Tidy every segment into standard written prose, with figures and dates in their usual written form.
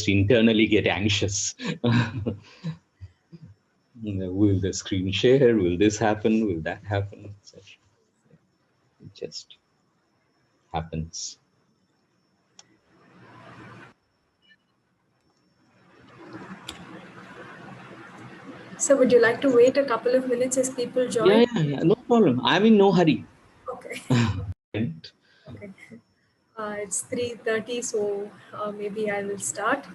Internally get anxious. Will the screen share? Will this happen? Will that happen? It just happens. So would you like to wait a couple of minutes as people join? Yeah, no problem. I'm in no hurry. Okay. Okay. It's 3:30, so maybe I will start.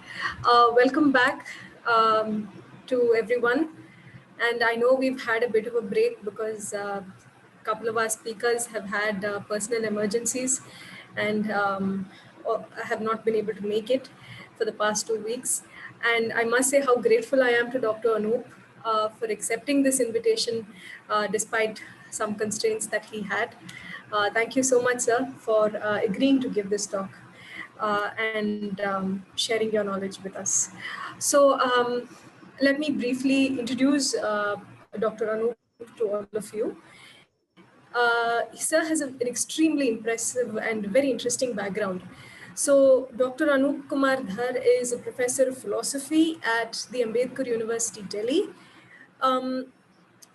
Welcome back to everyone. And I know we've had a bit of a break because a couple of our speakers have had personal emergencies and have not been able to make it for the past 2 weeks. And I must say how grateful I am to Dr. Anoop for accepting this invitation despite some constraints that he had. Thank you so much, sir, for agreeing to give this talk and sharing your knowledge with us. So let me briefly introduce Dr. Anoop to all of you. Sir has an extremely impressive and very interesting background. So Dr. Anoop Kumar Dhar is a professor of philosophy at the Ambedkar University, Delhi.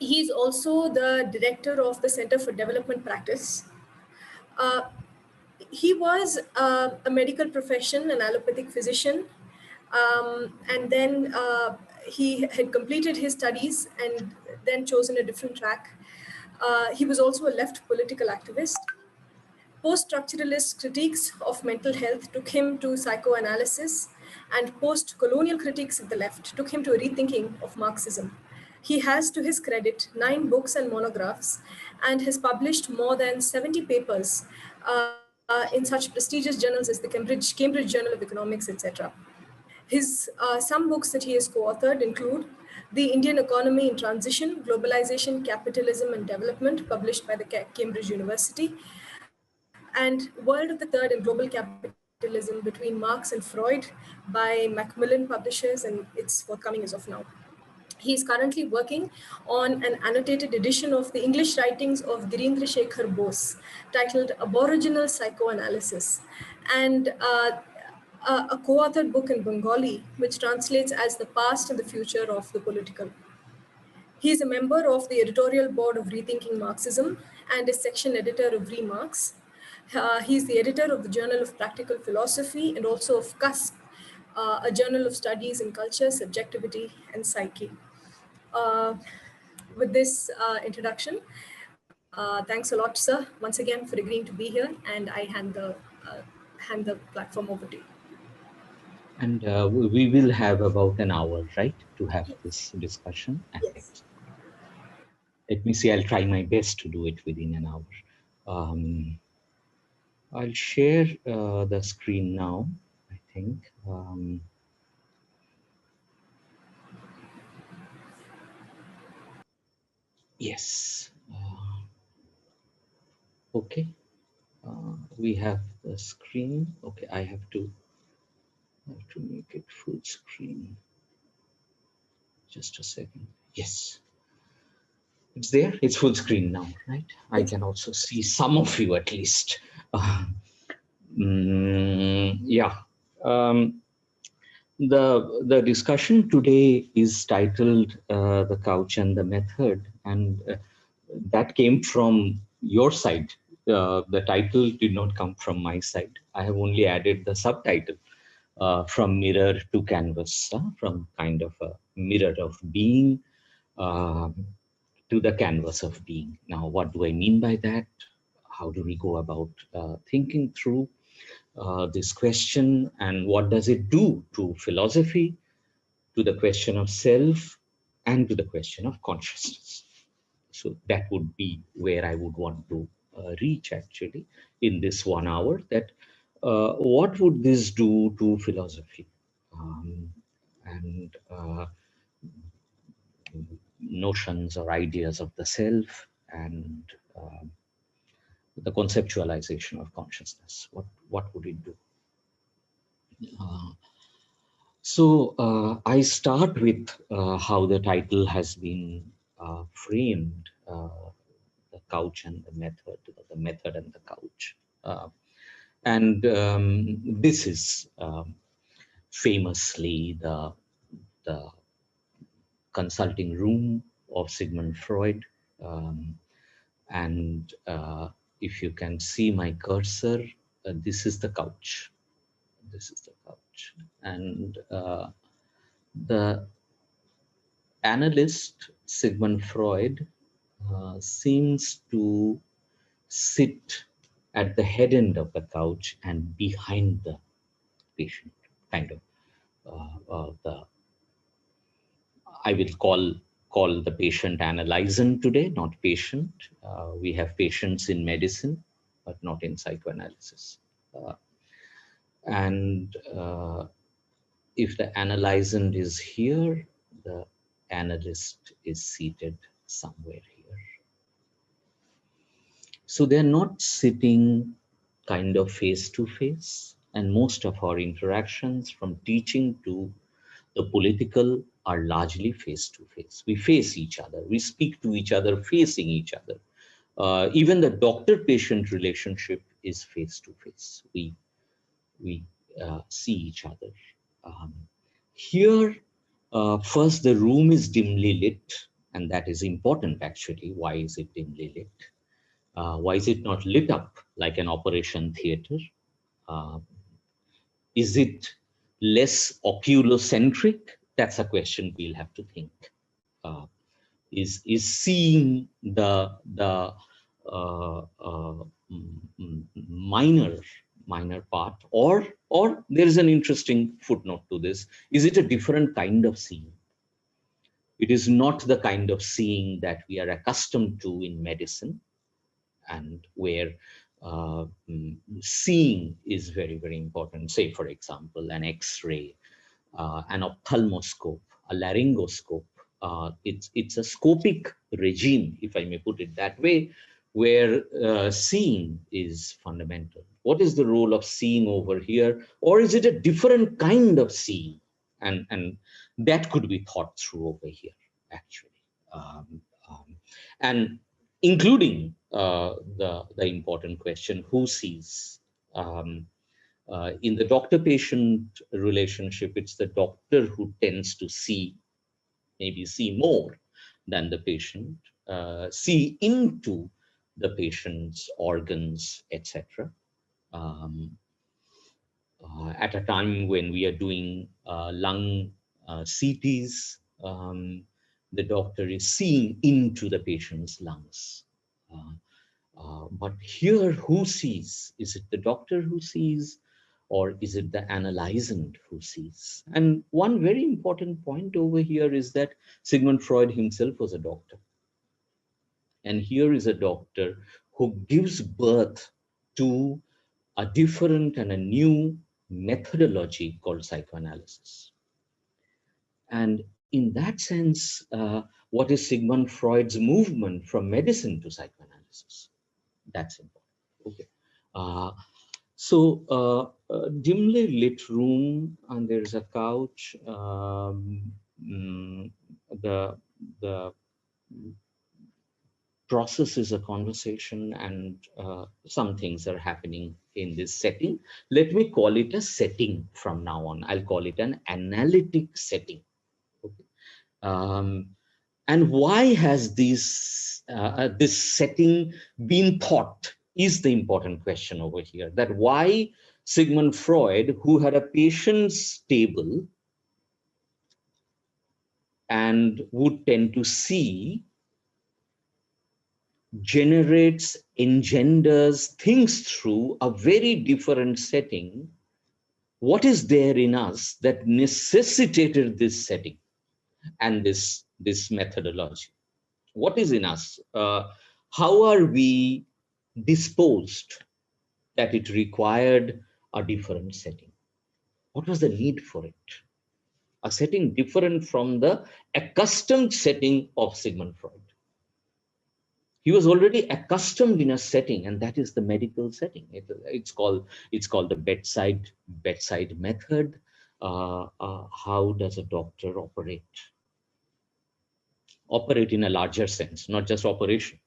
He's also the director of the Center for Development Practice. Uh, he was a medical profession, an allopathic physician, and then he had completed his studies and then chosen a different track. He was also a left political activist. Post-structuralist critiques of mental health took him to psychoanalysis, and post-colonial critiques of the left took him to a rethinking of Marxism. He has, to his credit, 9 books and monographs, and has published more than 70 papers in such prestigious journals as the Cambridge Journal of Economics, etc. Some books that he has co-authored include The Indian Economy in Transition, Globalization, Capitalism and Development, published by the Cambridge University, and World of the Third and Global Capitalism Between Marx and Freud by Macmillan Publishers, and it's forthcoming as of now. He is currently working on an annotated edition of the English writings of Dhirendra Shekhar Bose titled Aboriginal Psychoanalysis, and a co-authored book in Bengali, which translates as The Past and the Future of the Political. He is a member of the editorial board of Rethinking Marxism and is section editor of Remarks. He is the editor of the Journal of Practical Philosophy and also of CUSP, a journal of studies in culture, subjectivity, and psyche. With this introduction, thanks a lot, sir, once again for agreeing to be here, and I hand the platform over to you. And we will have about an hour, right, to have this discussion. Yes. Let me see, I'll try my best to do it within an hour. I'll share the screen now, I think. Yes. Okay. We have the screen. Okay, I have to make it full screen. Just a second. Yes. It's there. It's full screen now, right? I can also see some of you at least. Yeah. The discussion today is titled "The Couch and the Method," and that came from your side. The title did not come from my side. I have only added the subtitle from mirror to canvas, from kind of a mirror of being to the canvas of being. Now, what do I mean by that? How do we go about thinking through this question, and what does it do to philosophy, to the question of self, and to the question of consciousness? So that would be where I would want to reach actually in this 1 hour, that what would this do to philosophy and notions or ideas of the self, and the conceptualization of consciousness. What would it do? So I start with how the title has been framed, the couch and the method and the couch. And this is famously the consulting room of Sigmund Freud. And if you can see my cursor, this is the couch. This is the couch. And the analyst Sigmund Freud seems to sit at the head end of the couch and behind the patient, kind of I will call the patient analyzant today, not patient. We have patients in medicine, but not in psychoanalysis. And if the analyzant is here, the analyst is seated somewhere here. So they're not sitting kind of face to face, and most of our interactions from teaching to the political are largely face to face. We face each other, we speak to each other facing each other. Even the doctor-patient relationship is face to face. We see each other. Here, first, the room is dimly lit, and that is important actually. Why is it dimly lit? Why is it not lit up like an operation theater? Is it less oculocentric? That's a question we'll have to think. Is seeing the minor part, or there is an interesting footnote to this. Is it a different kind of seeing? It is not the kind of seeing that we are accustomed to in medicine, and where seeing is very, very important. Say, for example, an X-ray, an ophthalmoscope, a laryngoscope. It's a scopic regime, if I may put it that way, where seeing is fundamental. What is the role of seeing over here? Or is it a different kind of seeing? And that could be thought through over here, actually. And including the important question, who sees? In the doctor-patient relationship, it's the doctor who tends to see, maybe see more than the patient, see into the patient's organs, etc. At a time when we are doing lung CTs, the doctor is seeing into the patient's lungs. But here, who sees? Is it the doctor who sees, or is it the analyzant who sees? And one very important point over here is that Sigmund Freud himself was a doctor. And here is a doctor who gives birth to a different and a new methodology called psychoanalysis. And in that sense, what is Sigmund Freud's movement from medicine to psychoanalysis? That's important. Okay. Dimly lit room, and there's a couch. The process is a conversation, and some things are happening in this setting. Let me call it a setting from now on. I'll call it an analytic setting. Okay. And why has this setting been thought is the important question over here. That why Sigmund Freud, who had a patient's table and would tend to see, generates, engenders, thinks through a very different setting. What is there in us that necessitated this setting and this methodology? What is in us? How are we disposed that it required a different setting? What was the need for it? A setting different from the accustomed setting of Sigmund Freud. He was already accustomed in a setting, and that is the medical setting. It's called the bedside method. How does a doctor operate in a larger sense, not just operation?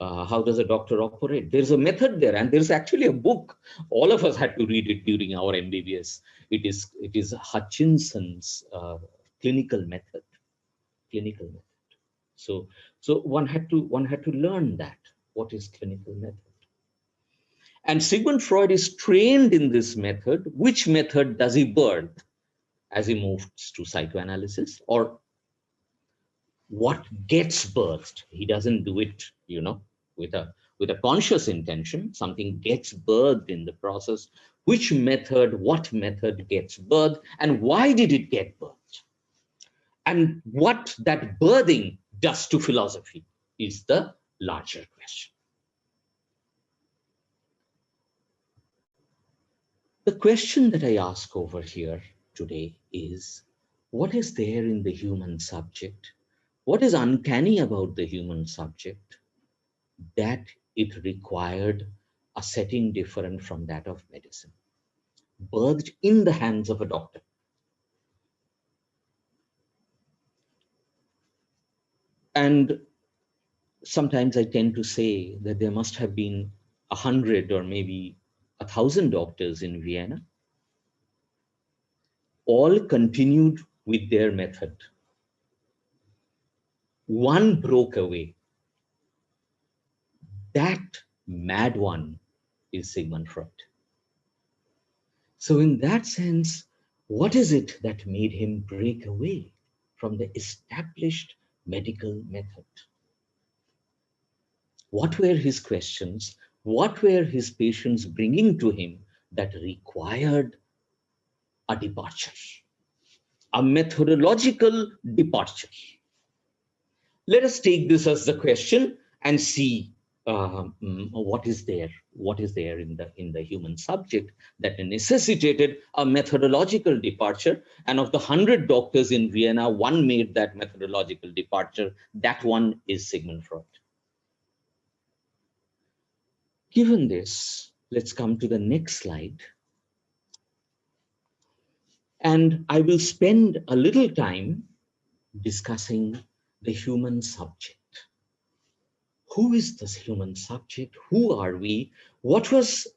How does a doctor operate? There's a method there, and there's actually a book. All of us had to read it during our MBBS. It is Hutchinson's clinical method. Clinical method. So one had to learn that. What is clinical method? And Sigmund Freud is trained in this method. Which method does he birth as he moves to psychoanalysis? Or what gets birthed? He doesn't do it, with a conscious intention. Something gets birthed in the process. Which method, what method gets birthed, and why did it get birthed? And what that birthing does to philosophy is the larger question. The question that I ask over here today is, what is there in the human subject? What is uncanny about the human subject that it required a setting different from that of medicine, birthed in the hands of a doctor? And sometimes I tend to say that there must have been 100 or maybe 1,000 doctors in Vienna. All continued with their method. One broke away. That mad one is Sigmund Freud. So in that sense, what is it that made him break away from the established medical method? What were his questions? What were his patients bringing to him that required a departure, a methodological departure? Let us take this as the question and see what is there in the human subject that necessitated a methodological departure. And of the 100 doctors in Vienna, one made that methodological departure. That one is Sigmund Freud. Given this, let's come to the next slide. And I will spend a little time discussing the human subject. Who is this human subject? Who are we? What was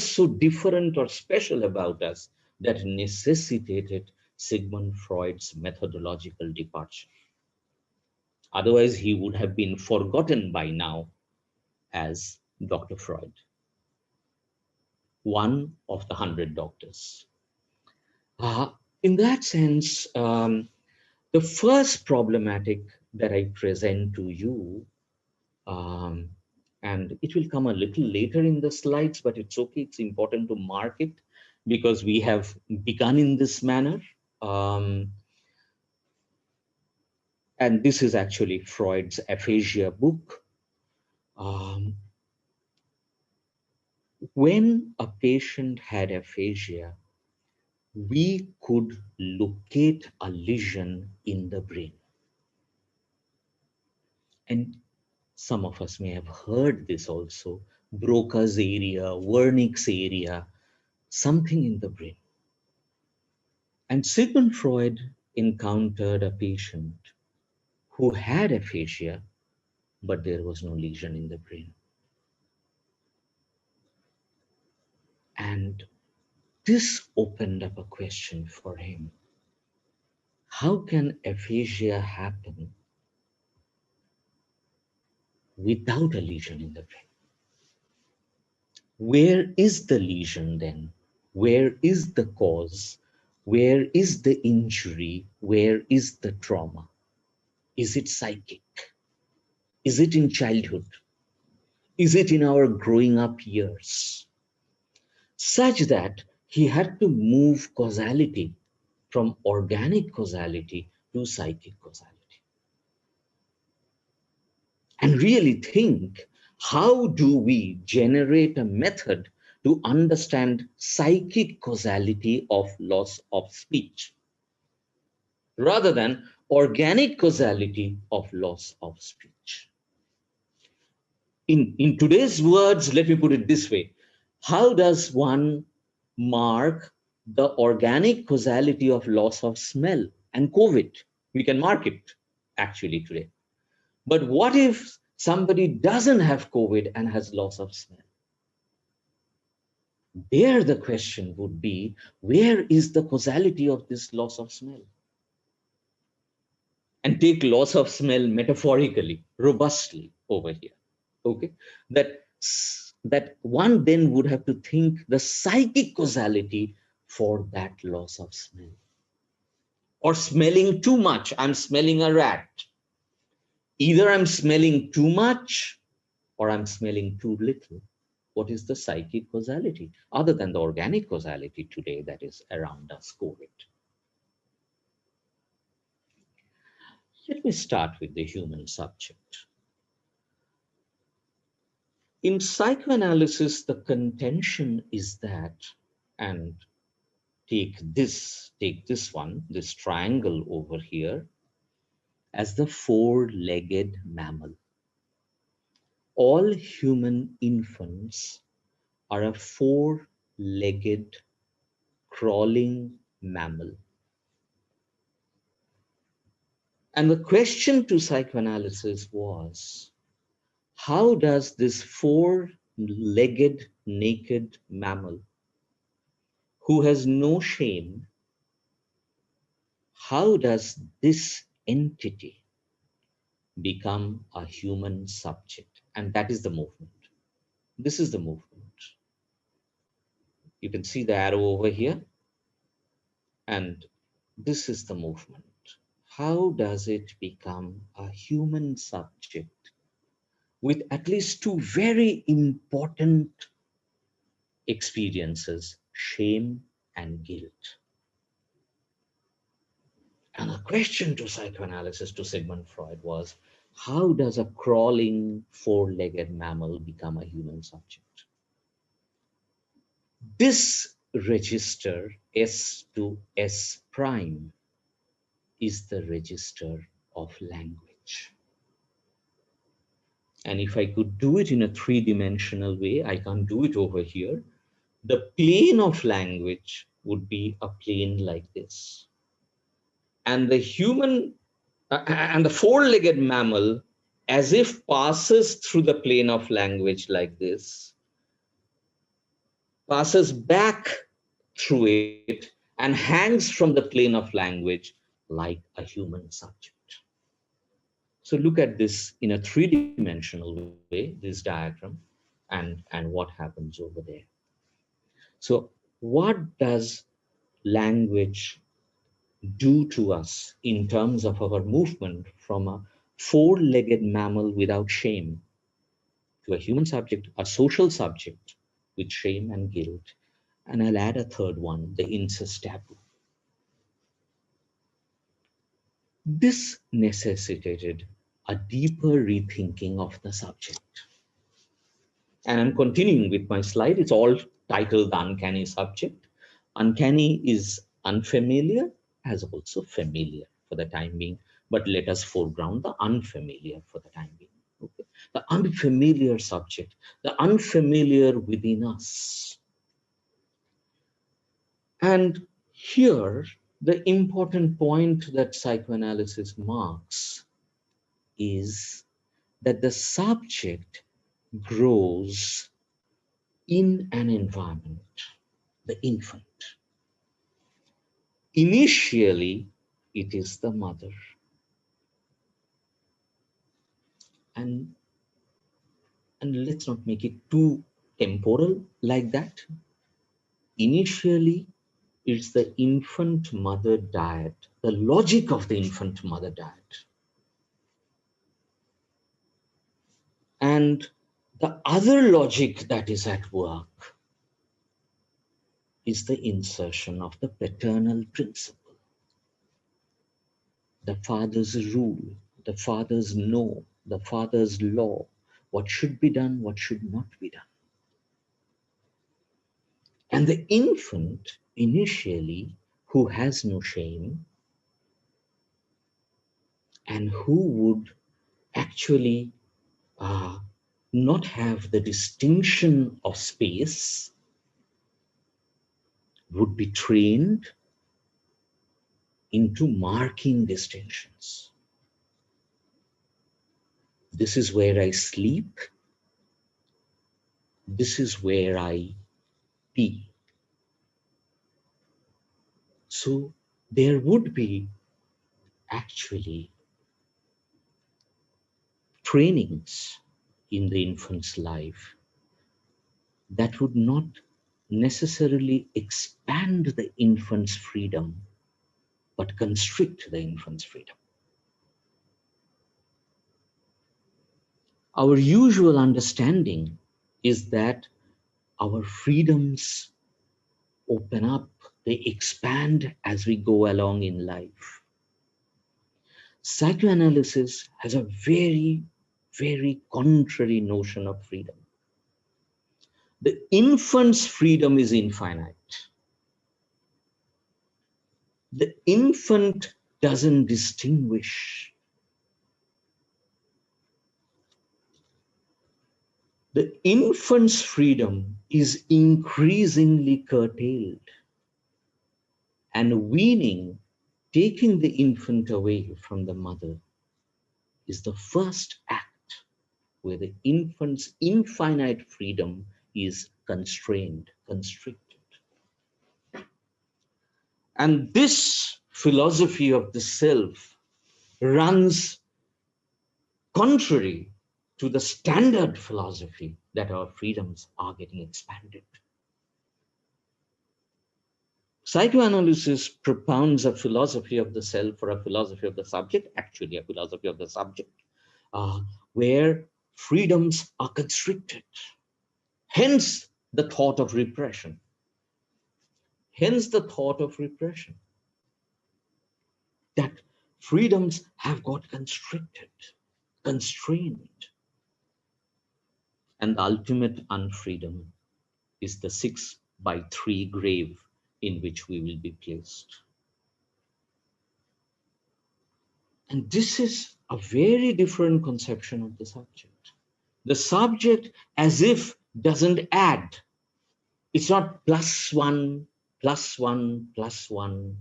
so different or special about us that necessitated Sigmund Freud's methodological departure? Otherwise, he would have been forgotten by now as Dr. Freud, one of the 100 doctors. In that sense, the first problematic that I present to you, and it will come a little later in the slides, but it's okay, it's important to mark it because we have begun in this manner. And this is actually Freud's aphasia book. When a patient had aphasia, we could locate a lesion in the brain. And some of us may have heard this also, Broca's area, Wernicke's area, something in the brain. And Sigmund Freud encountered a patient who had aphasia, but there was no lesion in the brain. And this opened up a question for him. How can aphasia happen without a lesion in the brain? Where is the lesion then? Where is the cause? Where is the injury? Where is the trauma? Is it psychic? Is it in childhood? Is it in our growing up years? Such that he had to move causality from organic causality to psychic causality. And really think How do we generate a method to understand psychic causality of loss of speech rather than organic causality of loss of speech? In today's words, let me put it this way. How does one mark the organic causality of loss of smell and COVID? We can mark it actually today. But what if somebody doesn't have COVID and has loss of smell? There the question would be, where is the causality of this loss of smell? And take loss of smell metaphorically, robustly over here. Okay, that one then would have to think the psychic causality for that loss of smell. Or smelling too much, I'm smelling a rat. Either I'm smelling too much or I'm smelling too little. What is the psychic causality other than the organic causality today that is around us, COVID? Let me start with the human subject. In psychoanalysis, the contention is that, and take this one, this triangle over here, as the four-legged mammal. All human infants are a four-legged crawling mammal. And the question to psychoanalysis was, how does this four-legged naked mammal who has no shame, how does this entity become a human subject? And that is the movement. This is the movement. You can see the arrow over here. And this is the movement. How does it become a human subject with at least two very important experiences, shame and guilt? And the question to psychoanalysis, to Sigmund Freud, was, how does a crawling four-legged mammal become a human subject? This register, S to S prime, is the register of language. And if I could do it in a three-dimensional way, I can't do it over here. The plane of language would be a plane like this. And the human, and the four-legged mammal, as if passes through the plane of language like this, passes back through it and hangs from the plane of language like a human subject. So look at this in a three-dimensional way, this diagram, and what happens over there. So what does language do to us in terms of our movement from a four-legged mammal without shame to a human subject, a social subject with shame and guilt? And I'll add a third one, the incest taboo. This necessitated a deeper rethinking of the subject. And I'm continuing with my slide. It's all titled The Uncanny Subject. Uncanny is unfamiliar, as also familiar for the time being, but let us foreground the unfamiliar for the time being. Okay. The unfamiliar subject, the unfamiliar within us. And here, the important point that psychoanalysis marks is that the subject grows in an environment, the infant. Initially, it is the mother. And let's not make it too temporal like that. Initially, it's the infant mother diet, the logic of the infant mother diet. And the other logic that is at work is the insertion of the paternal principle. The father's rule, the father's no, the father's law, what should be done, what should not be done. And the infant, initially, who has no shame and who would actually not have the distinction of space, would be trained into marking distinctions. This is where I sleep. This is where I pee. So there would be actually trainings in the infant's life that would not necessarily expand the infant's freedom, but constrict the infant's freedom. Our usual understanding is that our freedoms open up, they expand as we go along in life. Psychoanalysis has a very, very contrary notion of freedom. The infant's freedom is infinite. The infant doesn't distinguish. The infant's freedom is increasingly curtailed, and weaning, taking the infant away from the mother, is the first act where the infant's infinite freedom is constrained, constricted. And this philosophy of the self runs contrary to the standard philosophy that our freedoms are getting expanded. Psychoanalysis propounds a philosophy of the self or a philosophy of the subject, actually a philosophy of the subject, where freedoms are constricted. Hence the thought of repression. Hence the thought of repression. That freedoms have got constricted, constrained. And the ultimate unfreedom is the 6x3 grave in which we will be placed. And this is a very different conception of the subject. The subject, as if, doesn't add. It's not +1, +1, +1.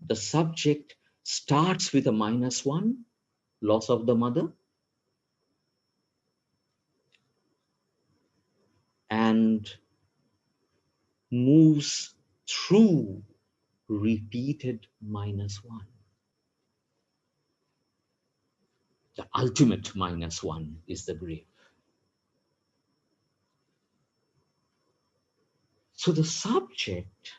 The subject starts with a -1, loss of the mother, and moves through repeated -1. The ultimate -1 is the grave. So the subject,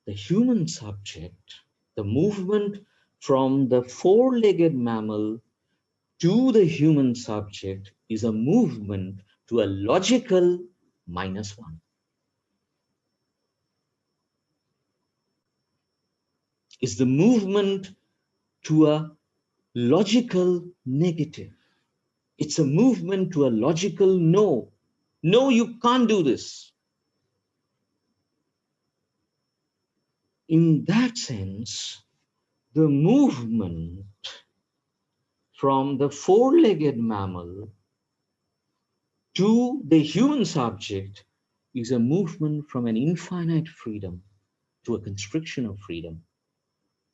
the human subject, the movement from the four-legged mammal to the human subject is a movement to a logical -1. Is the movement to a logical negative. It's a movement to a logical no. No, you can't do this. In that sense, the movement from the four-legged mammal to the human subject is a movement from an infinite freedom to a constriction of freedom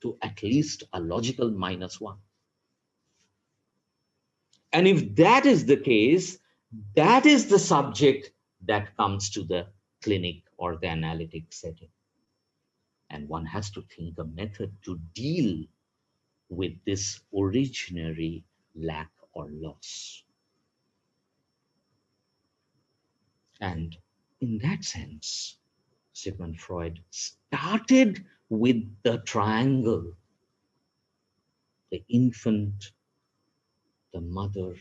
to at least a logical -1. And if that is the case, that is the subject that comes to the clinic or the analytic setting. And one has to think a method to deal with this originary lack or loss. And in that sense, Sigmund Freud started with the triangle: the infant, the mother,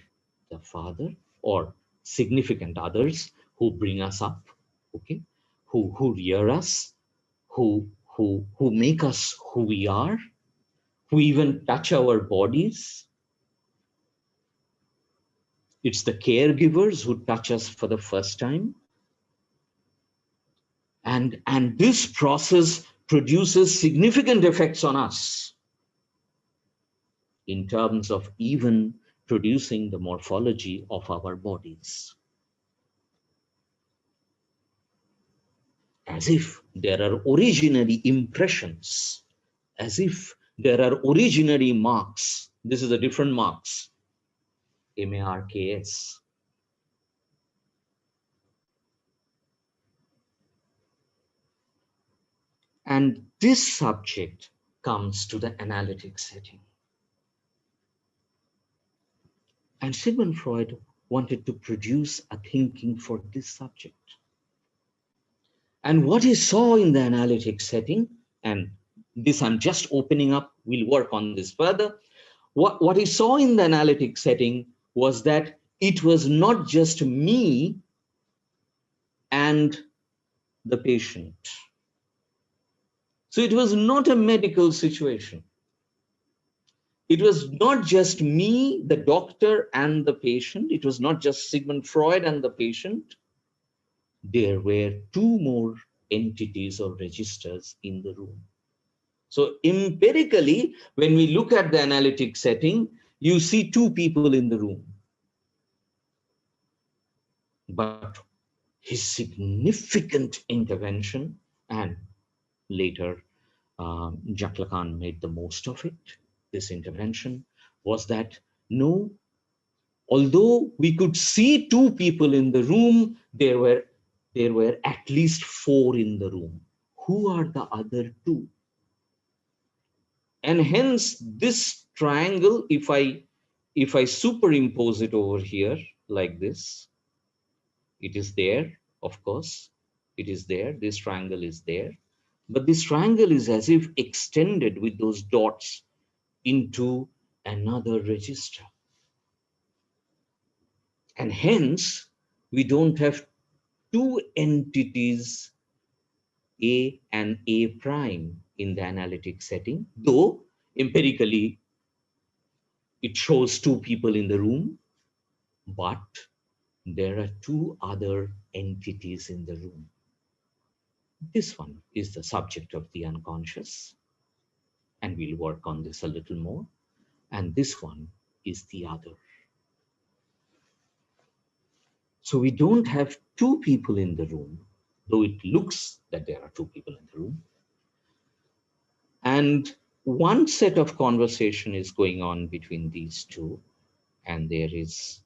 the father, or significant others who bring us up, okay, who rear us, who make us who we are, who even touch our bodies. It's the caregivers who touch us for the first time. And this process produces significant effects on us in terms of even producing the morphology of our bodies. As if there are originary impressions, as if there are originary marks. This is a different marks, M-A-R-K-S. And this subject comes to the analytic setting. And Sigmund Freud wanted to produce a thinking for this subject. And what he saw in the analytic setting, and this I'm just opening up, we'll work on this further. What he saw in the analytic setting was that it was not just me and the patient. So it was not a medical situation. It was not just me, the doctor, and the patient. It was not just Sigmund Freud and the patient. There were two more entities or registers in the room. So empirically, when we look at the analytic setting, you see two people in the room. But his significant intervention, and later Jacques Lacan made the most of it, this intervention, was that no, although we could see two people in the room, there were at least four in the room. Who are the other two? And hence this triangle, if I superimpose it over here like this, it is there, of course, it is there, this triangle is there, but this triangle is as if extended with those dots into another register. And hence, we don't have two entities, A and A prime, in the analytic setting, though empirically it shows two people in the room, but there are two other entities in the room. This one is the subject of the unconscious, and we'll work on this a little more. And this one is the other. So we don't have two people in the room, though it looks that there are two people in the room. And one set of conversation is going on between these two, and there is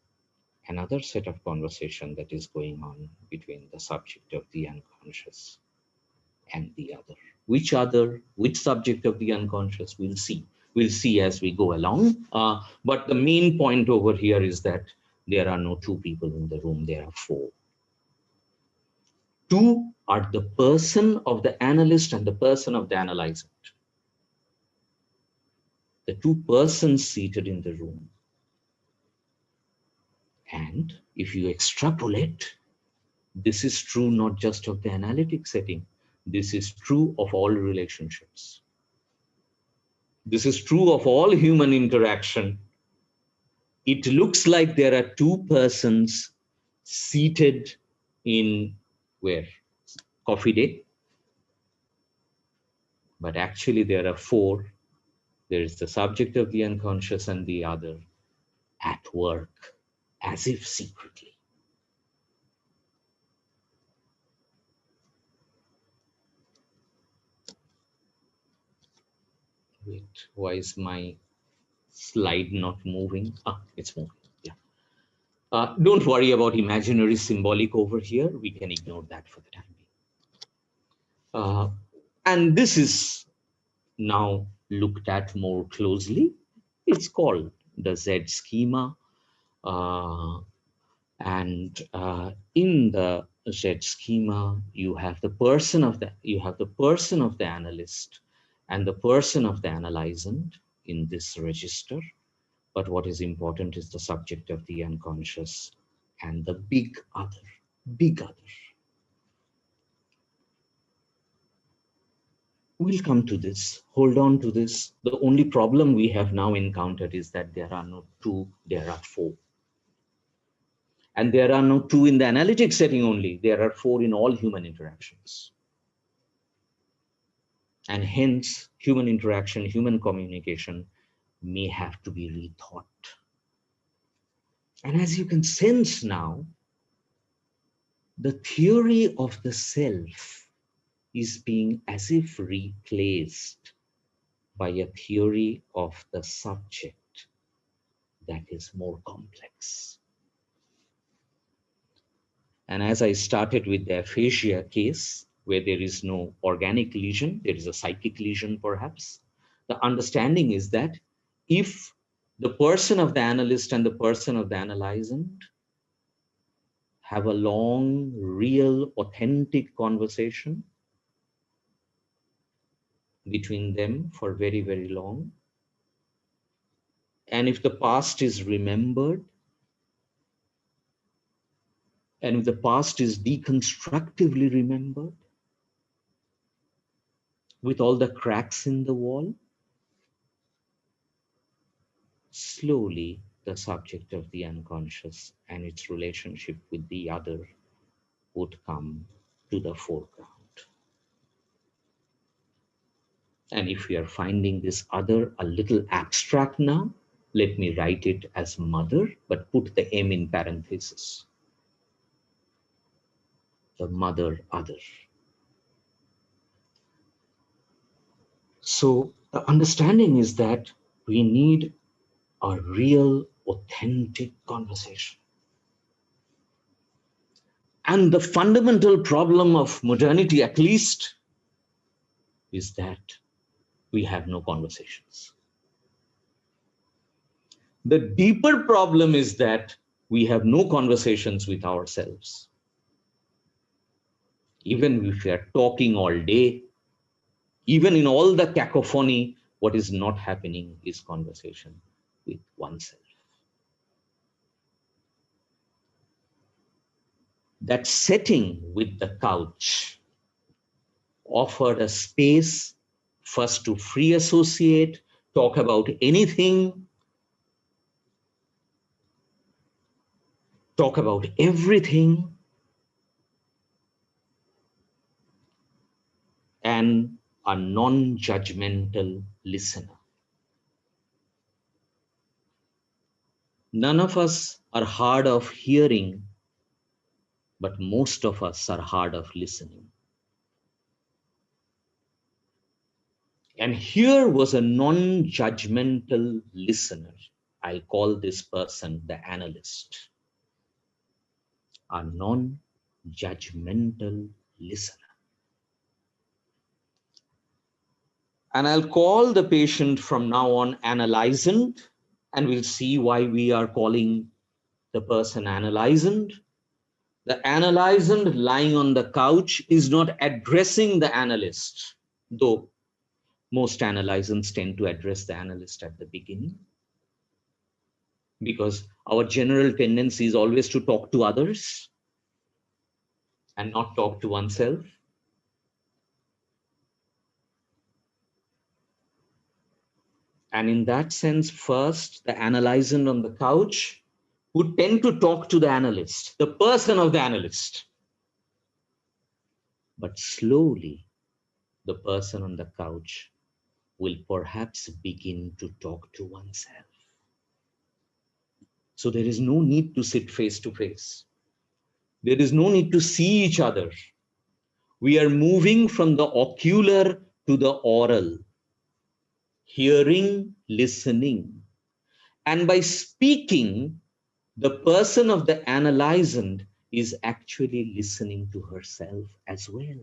another set of conversation that is going on between the subject of the unconscious and the other. Which other, which subject of the unconscious, we'll see. We'll see as we go along. But the main point over here is that there are no two people in the room, there are four. Two are the person of the analyst and the person of the analyzant. The two persons seated in the room. And if you extrapolate, this is true not just of the analytic setting, this is true of all relationships. This is true of all human interaction. It looks like there are two persons seated in where? Coffee day. But actually there are four. There is the subject of the unconscious and the other at work, as if secretly. Wait, why is my slide not moving? It's moving, yeah. Don't worry about imaginary symbolic over here. We can ignore that for the time being. And this is now looked at more closely. It's called the Z schema. And in the Z schema, you have the person of the analyst and the person of the analyzant in this register. But what is important is the subject of the unconscious and the big other, big other. We'll come to this, hold on to this. The only problem we have now encountered is that there are not two, there are four. And there are no two in the analytic setting only. There are four in all human interactions. And hence, human interaction, human communication may have to be rethought. And as you can sense now, the theory of the self is being as if replaced by a theory of the subject that is more complex. And as I started with the aphasia case, where there is no organic lesion, there is a psychic lesion perhaps, the understanding is that if the person of the analyst and the person of the analysand have a long, real, authentic conversation between them for very, very long, and if the past is remembered, and if the past is deconstructively remembered, with all the cracks in the wall, slowly the subject of the unconscious and its relationship with the other would come to the foreground. And if we are finding this other a little abstract now, let me write it as mother, but put the M in parenthesis. The mother other. So the understanding is that we need a real, authentic conversation. And the fundamental problem of modernity, at least, is that we have no conversations. The deeper problem is that we have no conversations with ourselves. Even if we are talking all day, even in all the cacophony, what is not happening is conversation with oneself. That setting with the couch offered a space first to free associate, talk about anything, talk about everything, and a non-judgmental listener. None of us are hard of hearing, but most of us are hard of listening. And here was a non-judgmental listener. I'll call this person the analyst. A non-judgmental listener. And I'll call the patient from now on analysand, and we'll see why we are calling the person analysand. The analysand lying on the couch is not addressing the analyst, though most analysands tend to address the analyst at the beginning, because our general tendency is always to talk to others and not talk to oneself. And in that sense, first, the analysand on the couch would tend to talk to the analyst, the person of the analyst. But slowly, the person on the couch will perhaps begin to talk to oneself. So there is no need to sit face to face. There is no need to see each other. We are moving from the ocular to the oral, hearing, listening. And by speaking, the person of the analysand is actually listening to herself as well.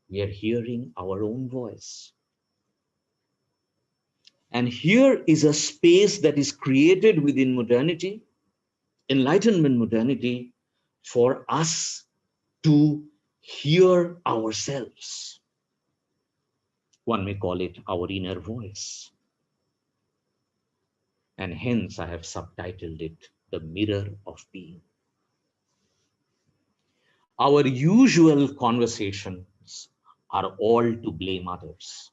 We are hearing our own voice. And here is a space that is created within modernity, Enlightenment modernity, for us to hear ourselves. One may call it our inner voice. And hence I have subtitled it The Mirror of Being. Our usual conversations are all to blame others.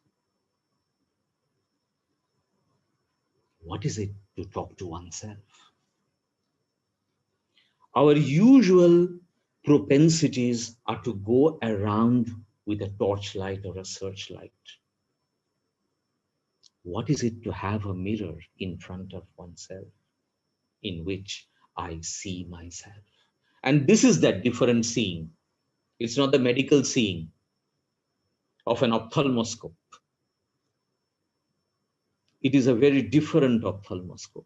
What is it to talk to oneself? Our usual propensities are to go around with a torchlight or a searchlight. What is it to have a mirror in front of oneself in which I see myself? And this is that different seeing. It's not the medical seeing of an ophthalmoscope. It is a very different ophthalmoscope.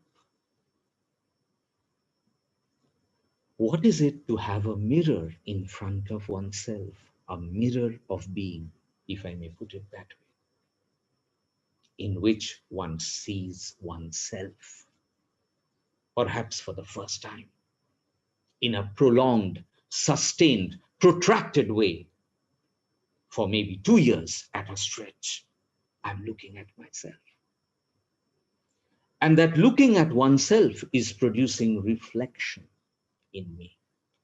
What is it to have a mirror in front of oneself, a mirror of being, if I may put it that way, in which one sees oneself, perhaps for the first time, in a prolonged, sustained, protracted way, for maybe 2 years at a stretch, I'm looking at myself. And that looking at oneself is producing reflection in me.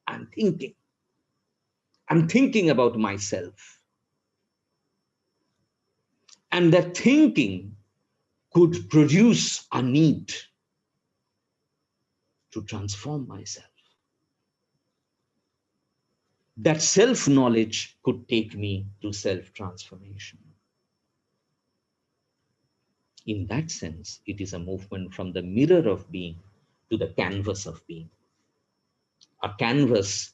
I'm thinking about myself. And that thinking could produce a need to transform myself. That self-knowledge could take me to self-transformation. In that sense, it is a movement from the mirror of being to the canvas of being. A canvas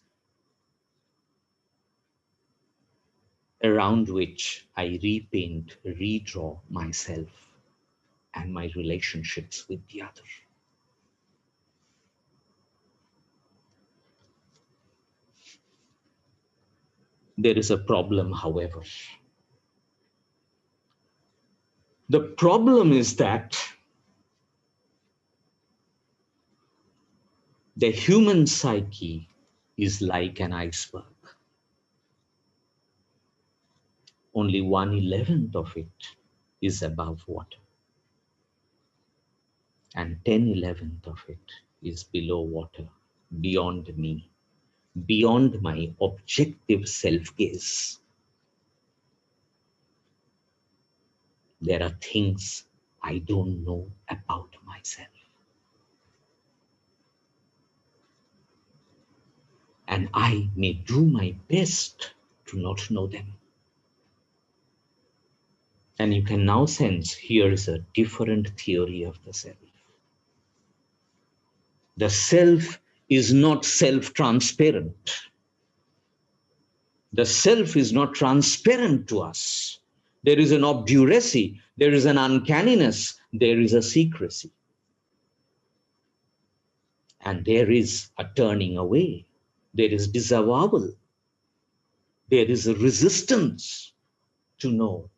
around which I repaint, redraw myself and my relationships with the other. There is a problem, however. The problem is that the human psyche is like an iceberg. Only 1/11 of it is above water. And 10/11 of it is below water, beyond me, beyond my objective self-gaze. There are things I don't know about myself. And I may do my best to not know them. And you can now sense here is a different theory of the self. The self is not self-transparent. The self is not transparent to us. There is an obduracy, there is an uncanniness, there is a secrecy. And there is a turning away. There is disavowal. There is a resistance to know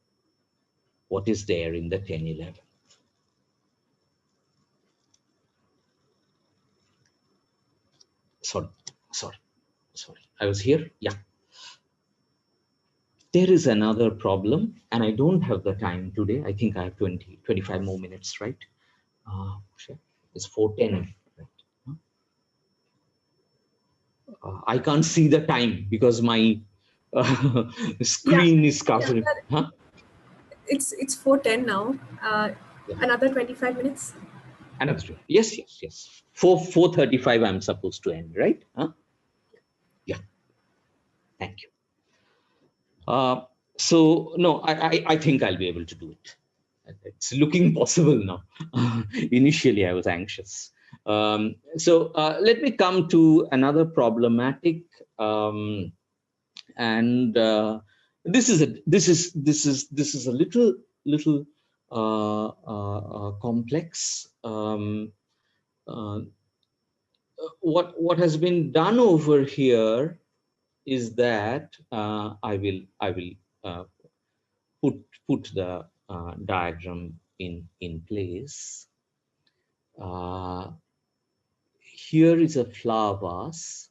what is there in the 10/11. Sorry. I was here? Yeah. There is another problem, and I don't have the time today. I think I have 25 more minutes, right? It's 4:10. Right? I can't see the time because my screen is covering. Huh? It's 4:10 now. Another 25 minutes. Another. Yes. 4:35 I'm supposed to end, right? Huh? Yeah. Thank you. So no, I think I'll be able to do it. It's looking possible now. Initially, I was anxious. So let me come to another problematic, and this is a little complex. What has been done over here is that I will put the diagram in place. Here is a flower vase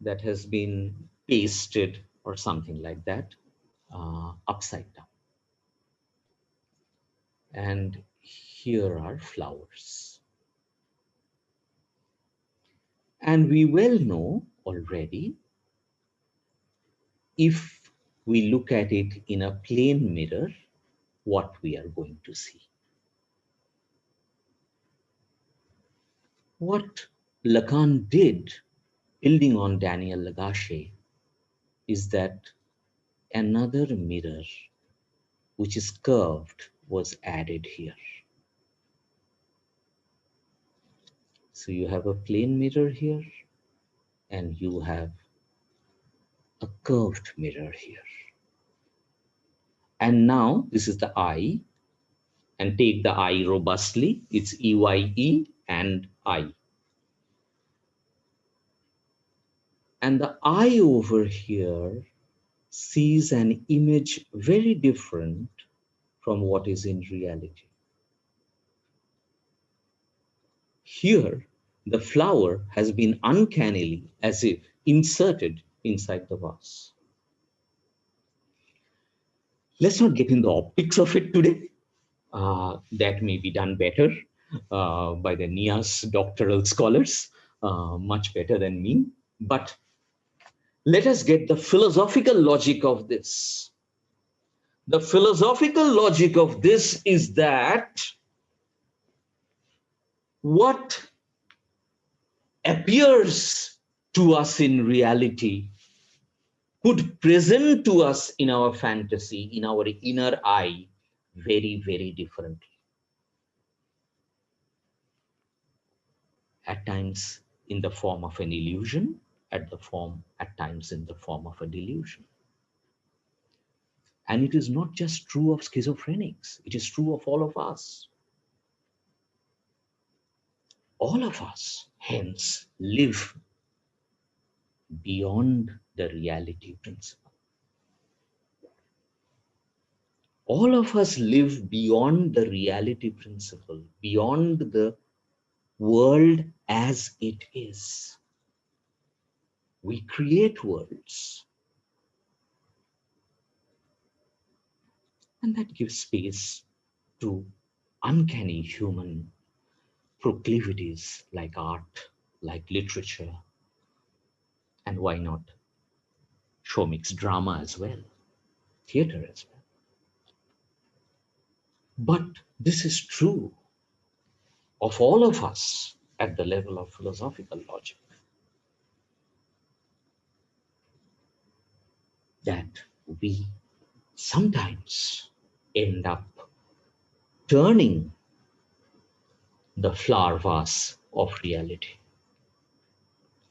that has been pasted or something like that upside down. And here are flowers. And we well know already, if we look at it in a plane mirror, what we are going to see. What Lacan did, building on Daniel Lagacé, is that another mirror, which is curved, was added here. So you have a plane mirror here, and you have a curved mirror here. And now this is the eye, and take the eye robustly. It's EYE and I. And the eye over here sees an image very different from what is in reality. Here, the flower has been uncannily, as if inserted inside the vase. Let's not get in the optics of it today. That may be done better by the NIAS doctoral scholars, much better than me. But let us get the philosophical logic of this. The philosophical logic of this is that what appears to us in reality could present to us in our fantasy, in our inner eye, very, very differently. At times in the form of an illusion, at times in the form of a delusion. And it is not just true of schizophrenics, it is true of all of us. All of us, hence, live beyond the reality principle. All of us live beyond the reality principle, beyond the world as it is. We create worlds. And that gives space to uncanny human proclivities like art, like literature, and why not show mixed drama as well, theater as well. But this is true of all of us at the level of philosophical logic, that we sometimes end up turning the flower vase of reality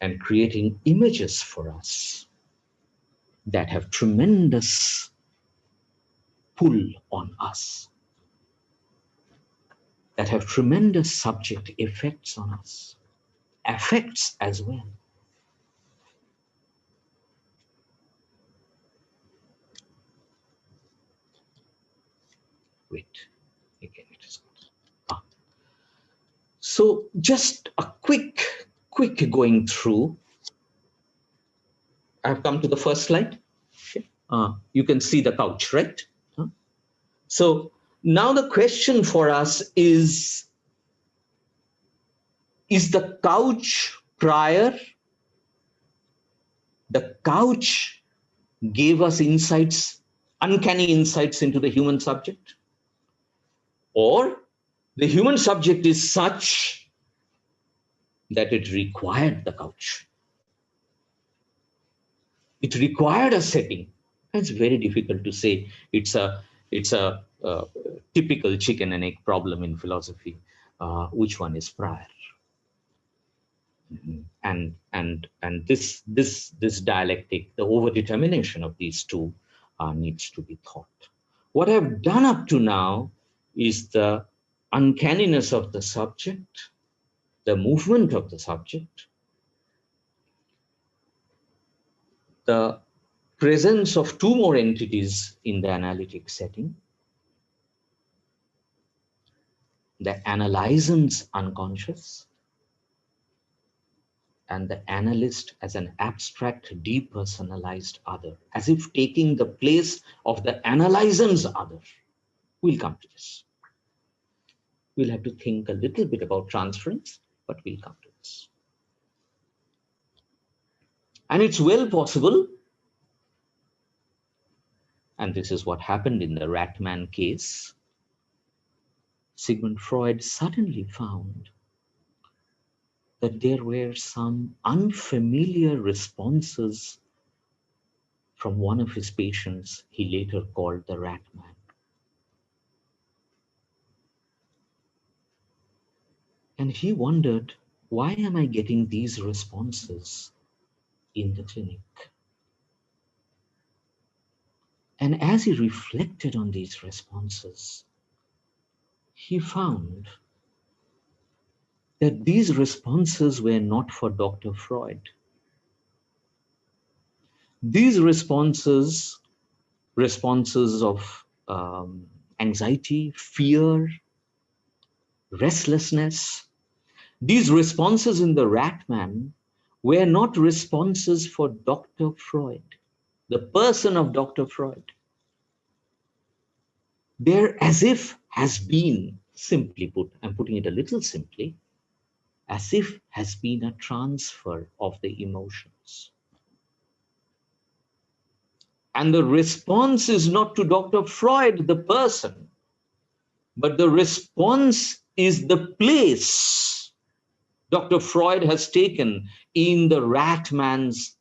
and creating images for us that have tremendous pull on us, that have tremendous subject effects on us, affects as well. Wait, again it is not. So just a quick going through. I've come to the first slide. You can see the couch, right? So now the question for us is the couch prior? The couch gave us insights, uncanny insights into the human subject? Or the human subject is such that it required the couch? It required a setting. It's very difficult to say. It's a typical chicken and egg problem in philosophy. Which one is prior? And this dialectic, the overdetermination of these two, needs to be thought. What I've done up to now is the uncanniness of the subject, the movement of the subject, the presence of two more entities in the analytic setting, the analysand's unconscious, and the analyst as an abstract, depersonalized other, as if taking the place of the analysand's other. We'll come to this. We'll have to think a little bit about transference, but we'll come to this. And it's well possible, and this is what happened in the Ratman case, Sigmund Freud suddenly found that there were some unfamiliar responses from one of his patients he later called the rat man. And he wondered, why am I getting these responses in the clinic? And as he reflected on these responses, he found that these responses were not for Dr. Freud. These responses of anxiety, fear, restlessness, these responses in the rat man were not responses for Dr. Freud, the person of Dr. Freud. They're as if has been, simply put, I'm putting it a little simply, as if has been a transfer of the emotions. And the response is not to Dr. Freud, the person, but the response is the place Dr. Freud has taken in the rat man's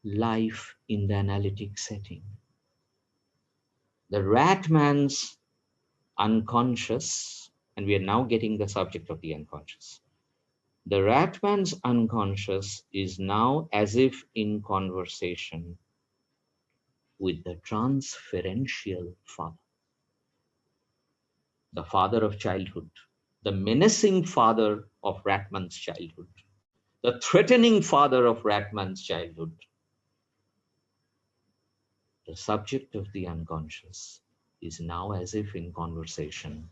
life in the analytic setting. The rat man's unconscious, and we are now getting the subject of the unconscious. The rat man's unconscious is now as if in conversation with the transferential father, the father of childhood, the menacing father of Ratman's childhood, the threatening father of Ratman's childhood. The subject of the unconscious is now as if in conversation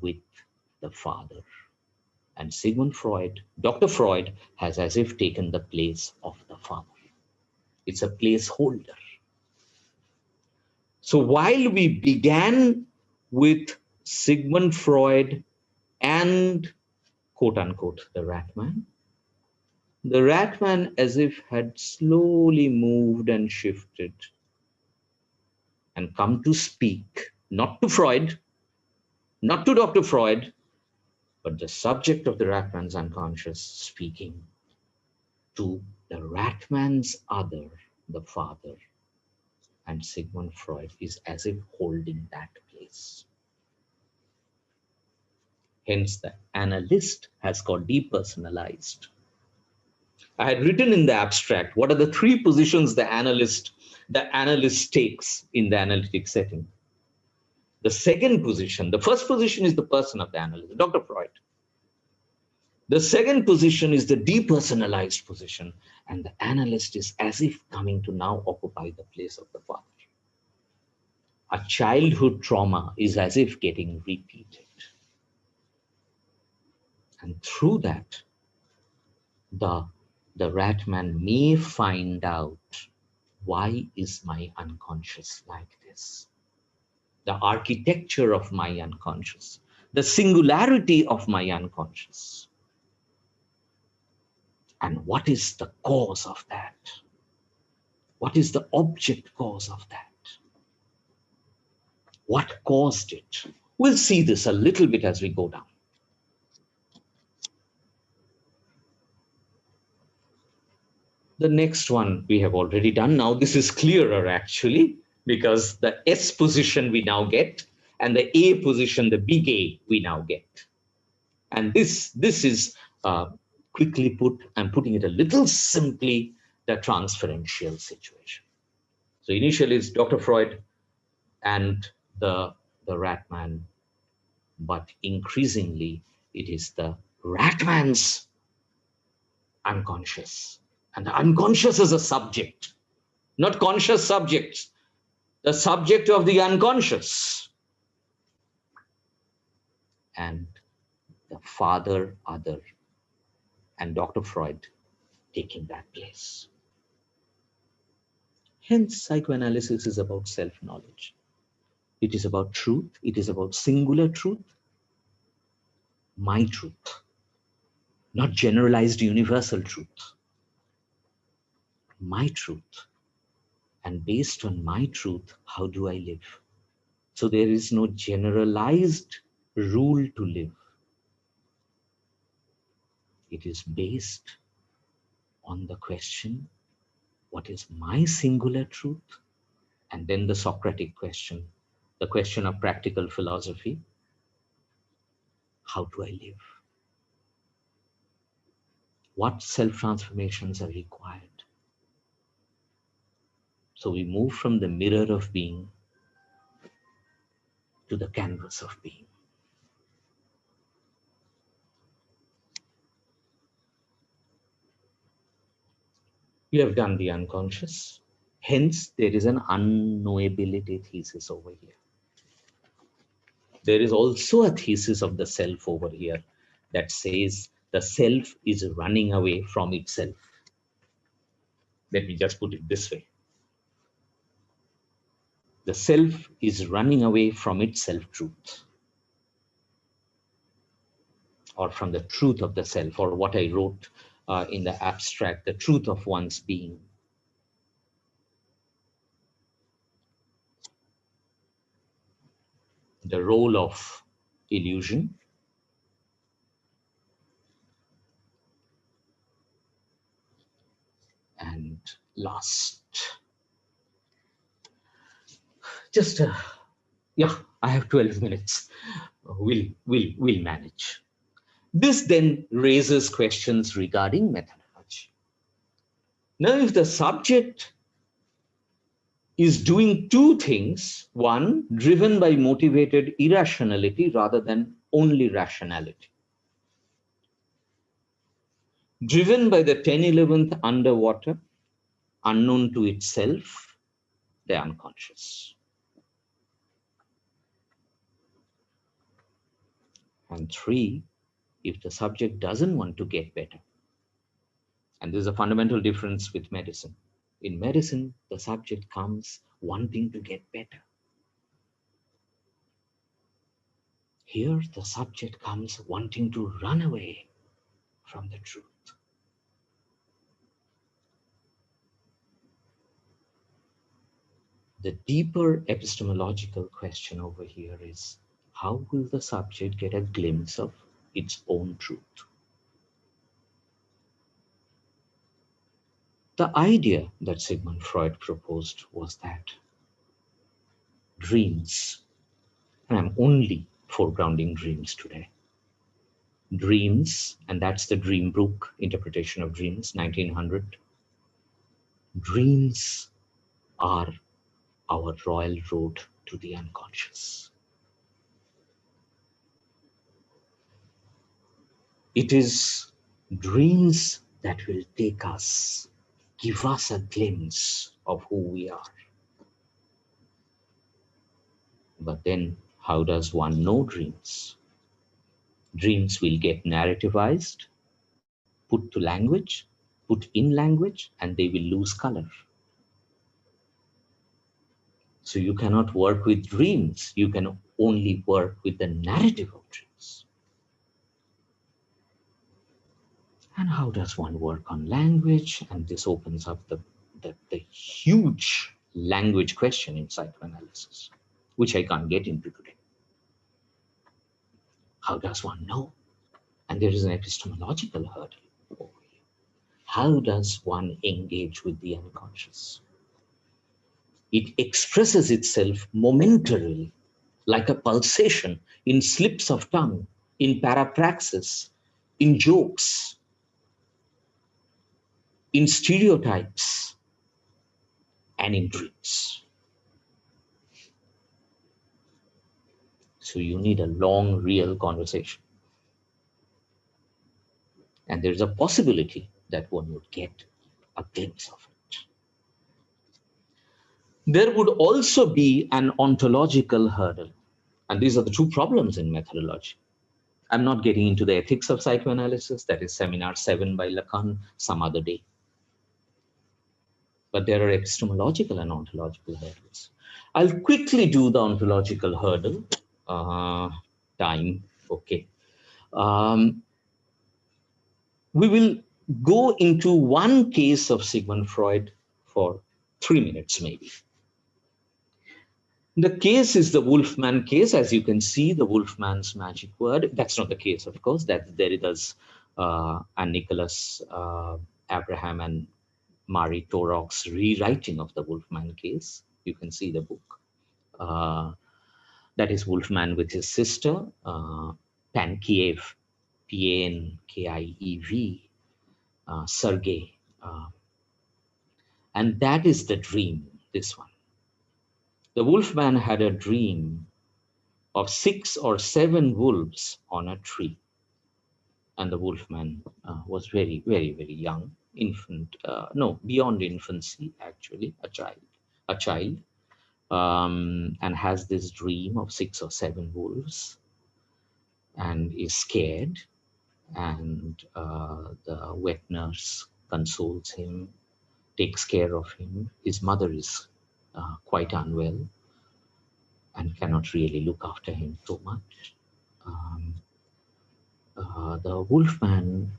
with the father. And Sigmund Freud, Dr. Freud, has as if taken the place of the father. It's a placeholder. So while we began with Sigmund Freud and quote unquote the rat man as if had slowly moved and shifted and come to speak, not to Freud, not to Dr. Freud, but the subject of the rat man's unconscious speaking to the rat man's other, the father. And Sigmund Freud is as if holding that place. Hence, the analyst has got depersonalized. I had written in the abstract, what are the three positions the analyst takes in the analytic setting? The second position, the first position is the person of the analyst, Dr. Freud. The second position is the depersonalized position, and the analyst is as if coming to now occupy the place of the father. A childhood trauma is as if getting repeated. And through that, the rat man may find out, why is my unconscious like this? The architecture of my unconscious, the singularity of my unconscious. And what is the cause of that? What is the object cause of that? What caused it? We'll see this a little bit as we go down. The next one we have already done. Now this is clearer actually, because the S position we now get, and the A position, the big A, we now get. And this is quickly put, I'm putting it a little simply, the transferential situation. So initially it's Dr. Freud and the rat man, but increasingly it is the rat man's unconscious. And the unconscious is a subject, not conscious subjects, the subject of the unconscious. And the father, other, and Dr. Freud taking that place. Hence, psychoanalysis is about self-knowledge. It is about truth. It is about singular truth, my truth, not generalized universal truth. My truth. And based on my truth, how do I live? So there is no generalized rule to live. It is based on the question, what is my singular truth? And then the Socratic question, the question of practical philosophy, how do I live? What self-transformations are required? So we move from the mirror of being to the canvas of being. You have done the unconscious. Hence, there is an unknowability thesis over here. There is also a thesis of the self over here that says the self is running away from itself. Let me just put it this way. The self is running away from its self-truth, or from the truth of the self, or what I wrote in the abstract, the truth of one's being. The role of illusion, and last, just yeah, I have 12 minutes. We'll manage. This then raises questions regarding methodology. Now, if the subject is doing two things, one, driven by motivated irrationality rather than only rationality, driven by the 10/11th underwater, unknown to itself, the unconscious. And three, if the subject doesn't want to get better, and there's a fundamental difference with medicine. In medicine, the subject comes wanting to get better. Here, the subject comes wanting to run away from the truth. The deeper epistemological question over here is, how will the subject get a glimpse of its own truth? The idea that Sigmund Freud proposed was that dreams, and I'm only foregrounding dreams today, dreams, and that's the Dream Book interpretation of dreams, 1900. Dreams are our royal road to the unconscious. It is dreams that will take us, give us a glimpse of who we are. But then, how does one know dreams? Dreams will get narrativized, put to language, put in language, and they will lose color. So you cannot work with dreams. You can only work with the narrative of dreams. And how does one work on language? And this opens up the huge language question in psychoanalysis, which I can't get into today. How does one know? And there is an epistemological hurdle over here. How does one engage with the unconscious? It expresses itself momentarily, like a pulsation, in slips of tongue, in parapraxis, in jokes, in stereotypes, and in dreams. So you need a long, real conversation. And there's a possibility that one would get a glimpse of it. There would also be an ontological hurdle. And these are the two problems in methodology. I'm not getting into the ethics of psychoanalysis. That is seminar 7 by Lacan, some other day. But there are epistemological and ontological hurdles. I'll quickly do the ontological hurdle. Time, okay. We will go into one case of Sigmund Freud for 3 minutes, maybe. The case is the Wolfman case. As you can see, the Wolfman's magic word. That's not the case, of course. That's Derrida's and Nicholas Abraham and Mari Torok's rewriting of the Wolfman case. You can see the book. That is Wolfman with his sister, Pankiev, Pankiev, Sergei. And that is the dream, this one. The Wolfman had a dream of 6 or 7 wolves on a tree. And the Wolfman was very, very, very young, infant, no, beyond infancy, actually, a child, and has this dream of 6 or 7 wolves and is scared. And the wet nurse consoles him, takes care of him. His mother is quite unwell and cannot really look after him too much. The Wolfman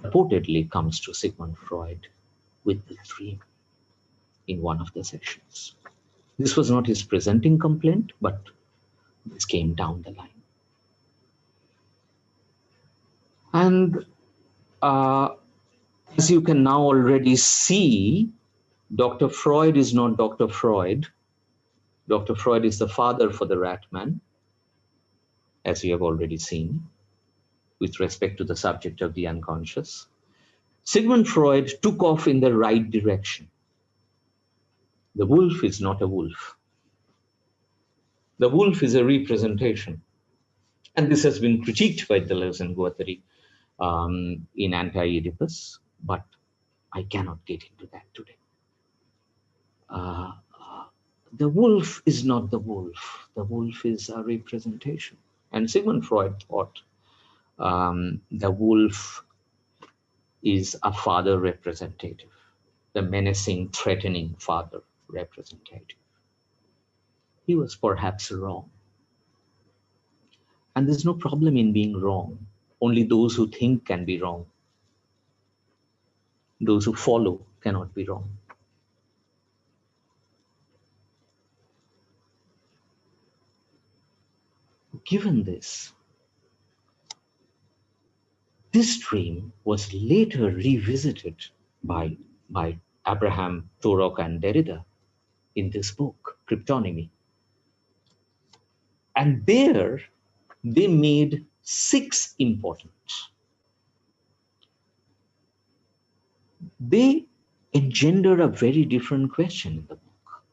reportedly comes to Sigmund Freud with the dream in one of the sessions. This was not his presenting complaint, but this came down the line. And as you can now already see, Dr. Freud is not Dr. Freud. Dr. Freud is the father for the rat man, as you have already seen, with respect to the subject of the unconscious. Sigmund Freud took off in the right direction. The wolf is not a wolf. The wolf is a representation. And this has been critiqued by Deleuze and Guattari in Anti-Oedipus, but I cannot get into that today. The wolf is not the wolf. The wolf is a representation. And Sigmund Freud thought the wolf is a father representative, the menacing, threatening father representative. He was perhaps wrong. And there's no problem in being wrong. Only those who think can be wrong. Those who follow cannot be wrong. Given this dream was later revisited by Abraham, Torok, and Derrida in this book, Cryptonymy. And there they made 6 important. They engender a very different question in the book.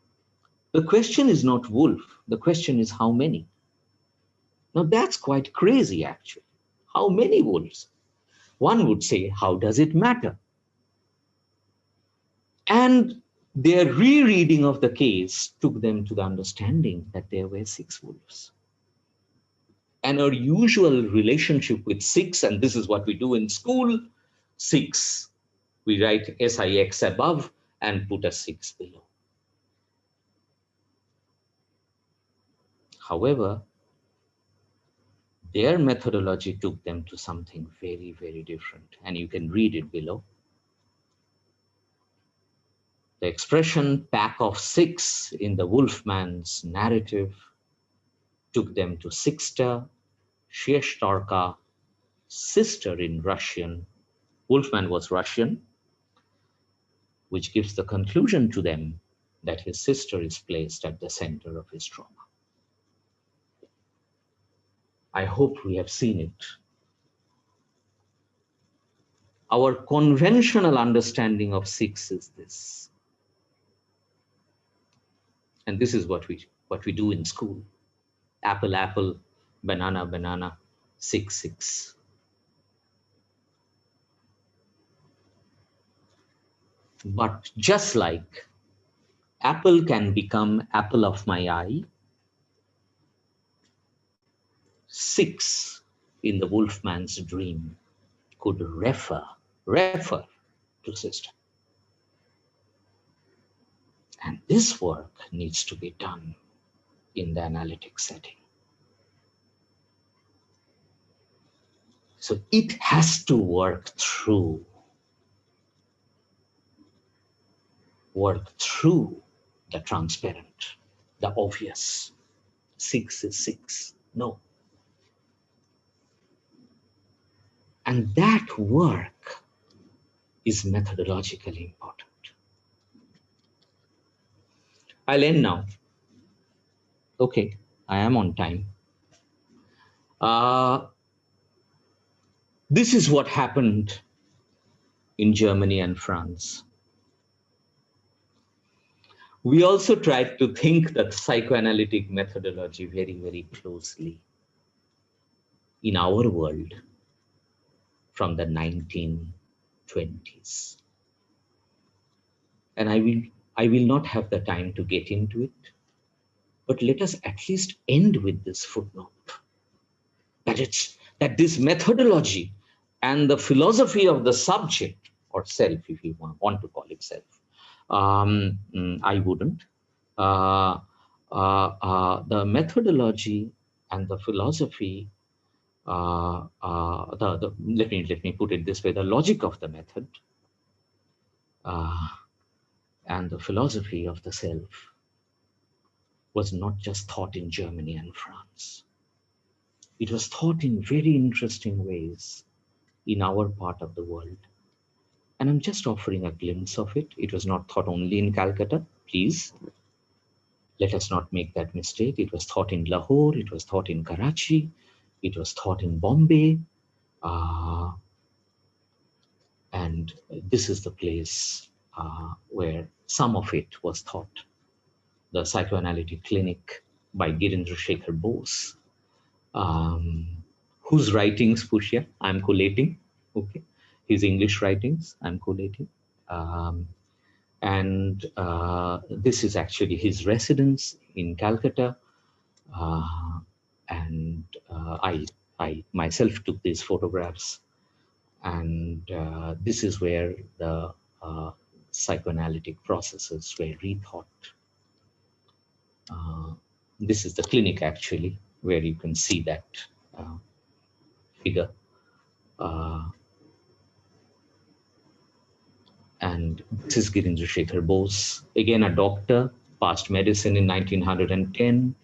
The question is not wolf, the question is how many. Now that's quite crazy, actually. How many wolves? One would say, how does it matter? And their rereading of the case took them to the understanding that there were 6 wolves. And our usual relationship with 6, and this is what we do in school, 6, we write SIX above and put a 6 below. However, their methodology took them to something very, very different, and you can read it below. The expression pack of 6 in the Wolfman's narrative took them to Sixta, Siestarka, sister in Russian. Wolfman was Russian, which gives the conclusion to them that his sister is placed at the center of his trauma. I hope we have seen it. Our conventional understanding of 6 is this. And this is what we do in school. Apple, apple, banana, banana, 6, 6. But just like apple can become apple of my eye, 6 in the Wolfman's dream could refer to sister. And this work needs to be done in the analytic setting. So it has to work through the transparent, the obvious. 6 is 6. No. And that work is methodologically important. I'll end now. Okay, I am on time. This is what happened in Germany and France. We also tried to think that psychoanalytic methodology very, very closely in our world from the 1920s. And I will not have the time to get into it, but let us at least end with this footnote that this methodology and the philosophy of the subject or self, if you want to call it self, I wouldn't. The methodology and the philosophy, let me put it this way: the logic of the method and the philosophy of the self was not just thought in Germany and France. It was thought in very interesting ways in our part of the world. And I'm just offering a glimpse of it. It was not thought only in Calcutta, please. Let us not make that mistake. It was thought in Lahore, it was thought in Karachi, it was thought in Bombay. And this is the place where some of it was taught. The Psychoanalytic Clinic by Girindra Shekhar Bose, whose writings, Pushya, I'm collating, okay? His English writings, I'm collating. And this is actually his residence in Calcutta. And I myself took these photographs. And this is where the psychoanalytic processes were rethought. This is the clinic, actually, where you can see that figure. And this is Girindra Shekhar Bose, again a doctor, passed medicine in 1910,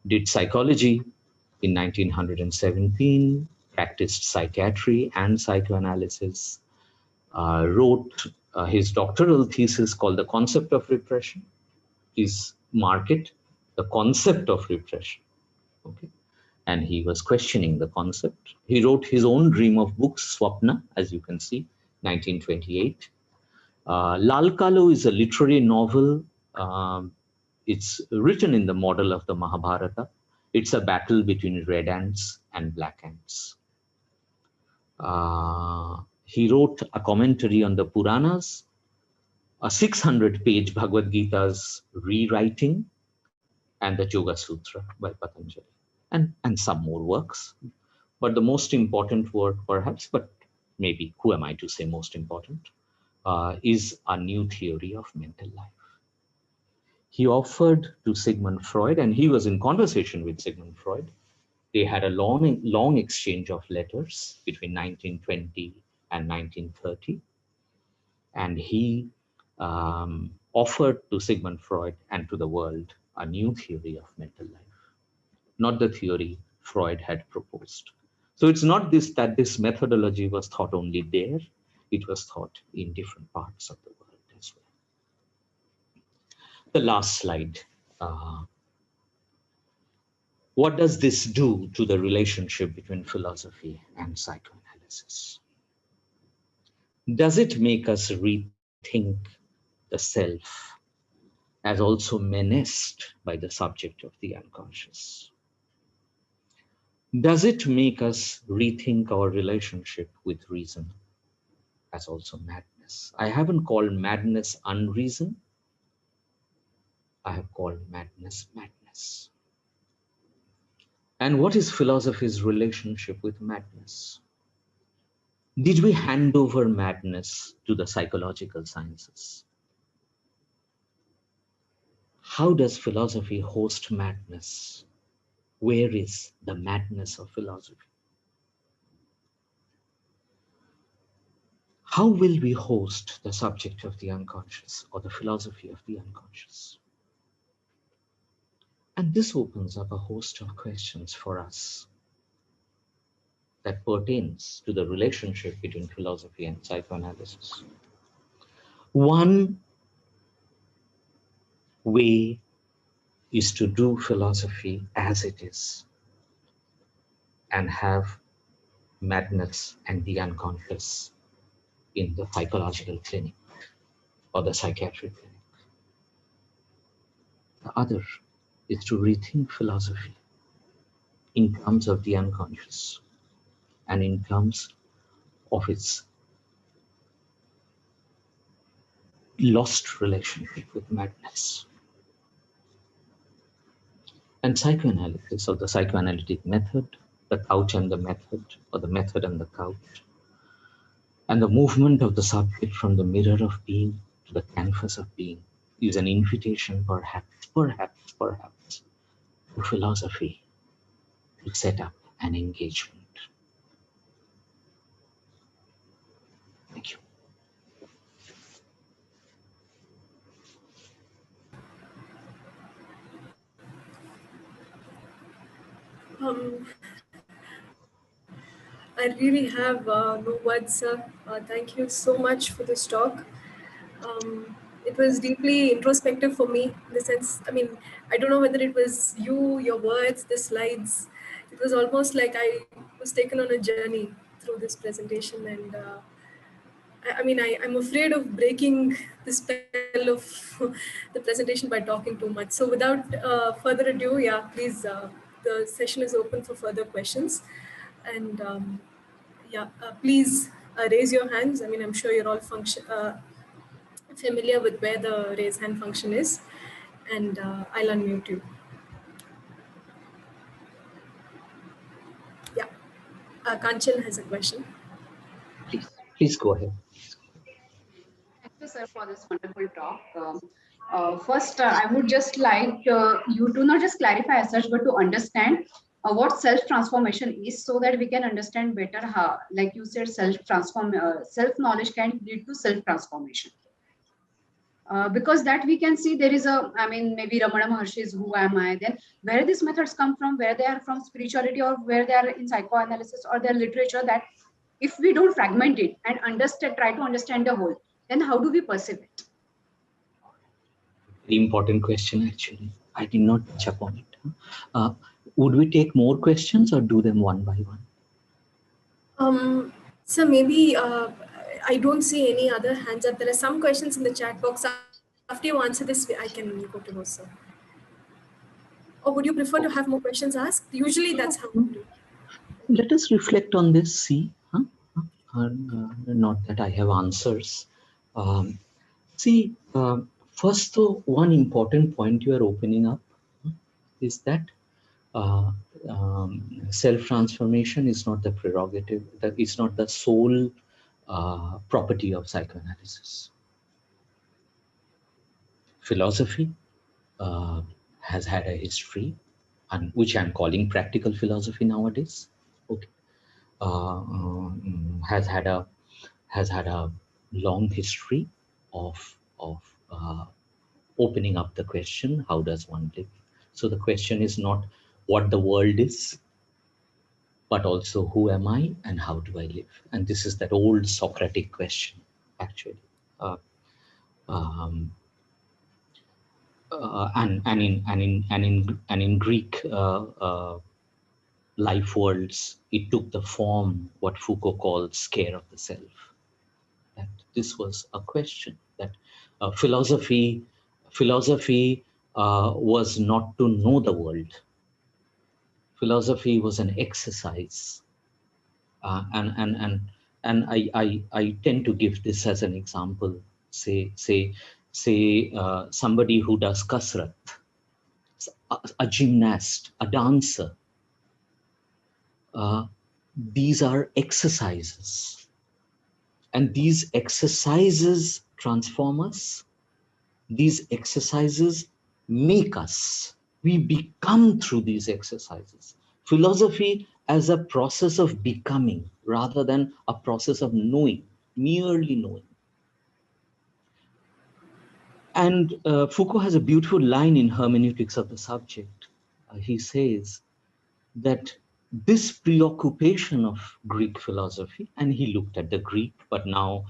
did psychology in 1917, practiced psychiatry and psychoanalysis, wrote his doctoral thesis called The Concept of Repression. Please mark it, The Concept of Repression. Okay. And he was questioning the concept. He wrote his own dream of books, Swapna, as you can see, 1928. Lal Kalu is a literary novel. It's written in the model of the Mahabharata. It's a battle between red ants and black ants. He wrote a commentary on the Puranas, a 600-page Bhagavad Gita's rewriting, and the Yoga Sutra by Patanjali, and some more works. But the most important work, perhaps, but maybe who am I to say most important, is a new theory of mental life. He offered to Sigmund Freud, and he was in conversation with Sigmund Freud. They had a long exchange of letters between 1920 and 1930. And he offered to Sigmund Freud and to the world a new theory of mental life, not the theory Freud had proposed. So it's not that this methodology was taught only there, it was taught in different parts of the world as well. The last slide. What does this do to the relationship between philosophy and psychoanalysis? Does it make us rethink the self as also menaced by the subject of the unconscious? Does it make us rethink our relationship with reason as also madness? I haven't called madness unreason. I have called madness madness. And what is philosophy's relationship with madness? Did we hand over madness to the psychological sciences? How does philosophy host madness? Where is the madness of philosophy? How will we host the subject of the unconscious or the philosophy of the unconscious? And this opens up a host of questions for us. that pertains to the relationship between philosophy and psychoanalysis. One way is to do philosophy as it is and have madness and the unconscious in the psychological clinic or the psychiatric clinic. The other is to rethink philosophy in terms of the unconscious and in terms of its lost relationship with madness. And psychoanalysis, or the psychoanalytic method, the couch and the method, or the method and the couch, and the movement of the subject from the mirror of being to the canvas of being is an invitation, perhaps, to philosophy to set up an engagement. Thank you. I really have no words, sir. Thank you so much for this talk. It was deeply introspective for me in the sense, I mean, I don't know whether it was you, your words, the slides. It was almost like I was taken on a journey through this presentation. And I'm afraid of breaking the spell of the presentation by talking too much. So without further ado, yeah, please, the session is open for further questions. And please raise your hands. I mean, I'm sure you're all familiar with where the raise hand function is, and I'll unmute you. Yeah, Kanchan has a question. Please go ahead. Thank you, sir, for this wonderful talk. First, I would just like you to not just clarify as such, but to understand what self-transformation is, so that we can understand better how, like you said, self-knowledge can lead to self-transformation. Because that we can see there is a, I mean, maybe Ramana Maharshi's Who Am I? Then where these methods come from, where they are from spirituality, or where they are in psychoanalysis or their literature, that if we don't fragment it and understand, try to understand the whole, then how do we perceive it? The important question, actually. I did not touch upon it. Would we take more questions or do them one by one? So maybe I don't see any other hands up. There are some questions in the chat box. After you answer this, I can go to those, sir. Or would you prefer to have more questions asked? Usually that's how we do. Let us reflect on this, see. Not that I have answers. First though, one important point you are opening up is that self-transformation is not the prerogative, that it's not the sole property of psychoanalysis. Philosophy has had a history, and which I'm calling practical philosophy nowadays. Okay, has had a long history of opening up the question, how does one live? So the question is not what the world is, but also who am I and how do I live? And this is that old Socratic question, actually. And in Greek life worlds, it took the form what Foucault called scare of the self. That this was a question that philosophy was not to know the world. Philosophy was an exercise, and I tend to give this as an example. Say somebody who does kasrat, a gymnast, a dancer. These are exercises, and these exercises transform us. These exercises make us. We become through these exercises. Philosophy as a process of becoming rather than a process of knowing, merely knowing. And Foucault has a beautiful line in Hermeneutics of the Subject. He says that this preoccupation of Greek philosophy, and he looked at the Greek, but now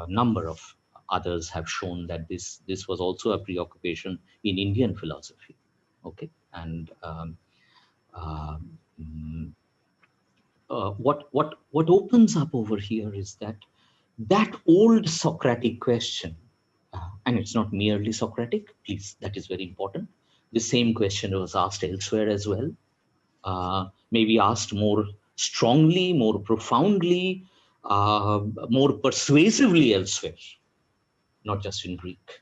number of others have shown that this was also a preoccupation in Indian philosophy. Okay, and what opens up over here is that old Socratic question, and it's not merely Socratic, please, that is very important. The same question was asked elsewhere as well, maybe asked more strongly, more profoundly, more persuasively elsewhere, not just in Greek.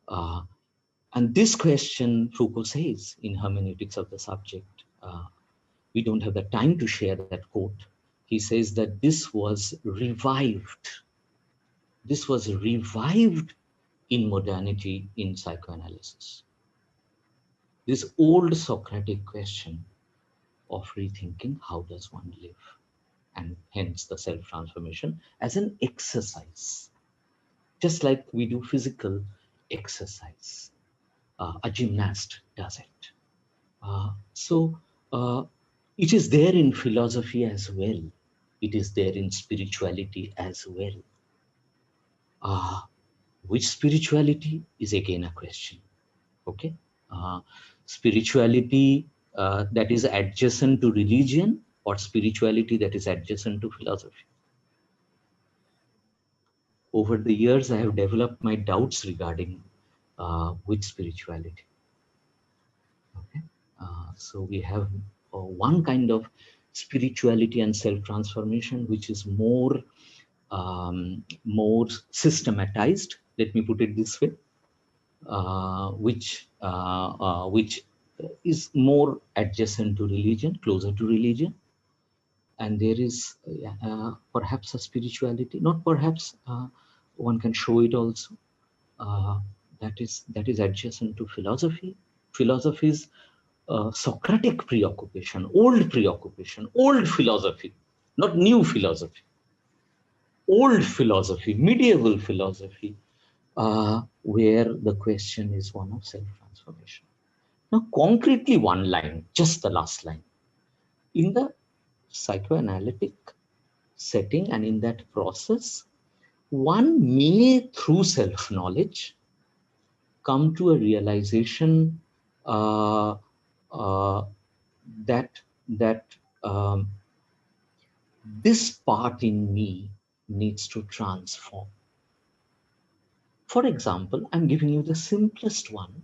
And this question, Foucault says in Hermeneutics of the Subject, we don't have the time to share that quote. He says that this was revived. This was revived in modernity in psychoanalysis. This old Socratic question of rethinking how does one live, and hence the self-transformation as an exercise, just like we do physical exercise. A gymnast does it. So it is there in philosophy as well. It is there in spirituality as well. Which spirituality is again a question. Okay, spirituality that is adjacent to religion, or spirituality that is adjacent to philosophy. Over the years, I have developed my doubts regarding which spirituality. Okay, so we have one kind of spirituality and self-transformation which is more systematized. Let me put it this way. Which is more adjacent to religion, closer to religion, and there is perhaps a spirituality, not perhaps, one can show it also, that is adjacent to philosophy. Philosophy's Socratic preoccupation, old philosophy, not new philosophy, old philosophy, medieval philosophy, where the question is one of self-transformation. Now, concretely, one line, just the last line. In the psychoanalytic setting and in that process, one may, through self-knowledge, come to a realization that this part in me needs to transform. For example, I'm giving you the simplest one.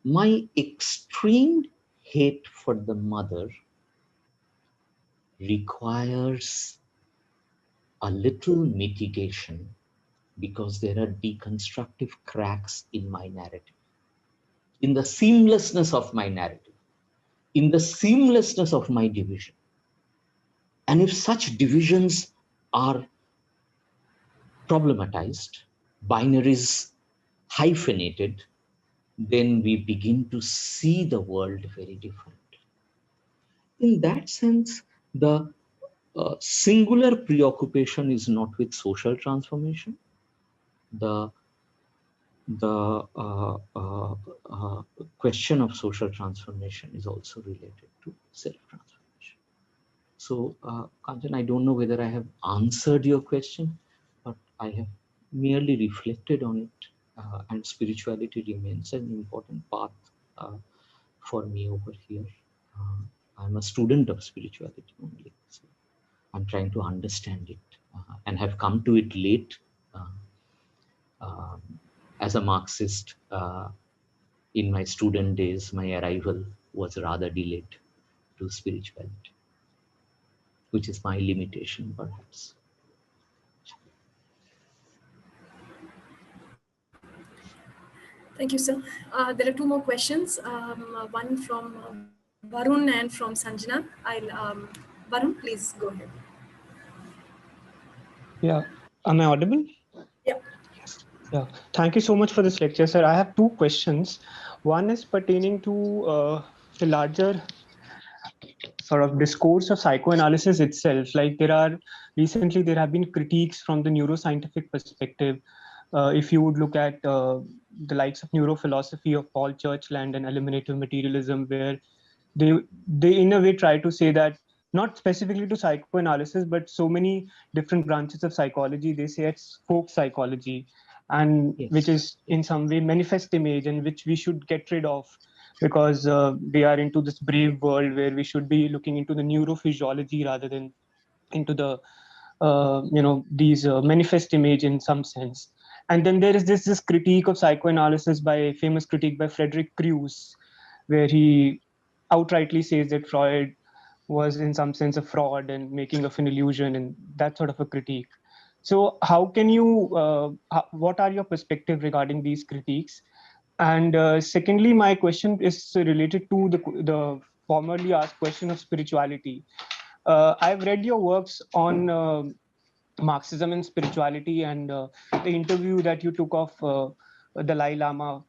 My extreme hate for the mother requires a little mitigation because there are deconstructive cracks in my narrative, in the seamlessness of my narrative, in the seamlessness of my division. And if such divisions are problematized, binaries hyphenated, then we begin to see the world very differently. In that sense, the singular preoccupation is not with social transformation. The question of social transformation is also related to self-transformation. So, Kanchan, I don't know whether I have answered your question, but I have merely reflected on it, and spirituality remains an important path for me over here. I'm a student of spirituality only, so I'm trying to understand it and have come to it late. As a Marxist, in my student days, my arrival was rather delayed to spirituality, which is my limitation, perhaps. Thank you, sir. There are two more questions. One from Varun and from Sanjana. Varun, please go ahead. Yeah, am I audible? Yeah. Yeah, thank you so much for this lecture, sir. I have two questions. One is pertaining to the larger sort of discourse of psychoanalysis itself. Like recently there have been critiques from the neuroscientific perspective If you would look at the likes of neurophilosophy of Paul Churchland and eliminative materialism, where they in a way try to say that, not specifically to psychoanalysis, but so many different branches of psychology, they say it's folk psychology, and Yes. which is in some way manifest image, and which we should get rid of, because they are into this brave world where we should be looking into the neurophysiology rather than into the these manifest image in some sense. And then there is this critique of psychoanalysis by a famous critique by Frederick Crews, where he outrightly says that Freud was in some sense a fraud and making of an illusion, and that sort of a critique. So how can you what are your perspective regarding these critiques? And secondly, my question is related to the formerly asked question of spirituality. I've read your works on Marxism and spirituality, and the interview that you took of the Dalai Lama,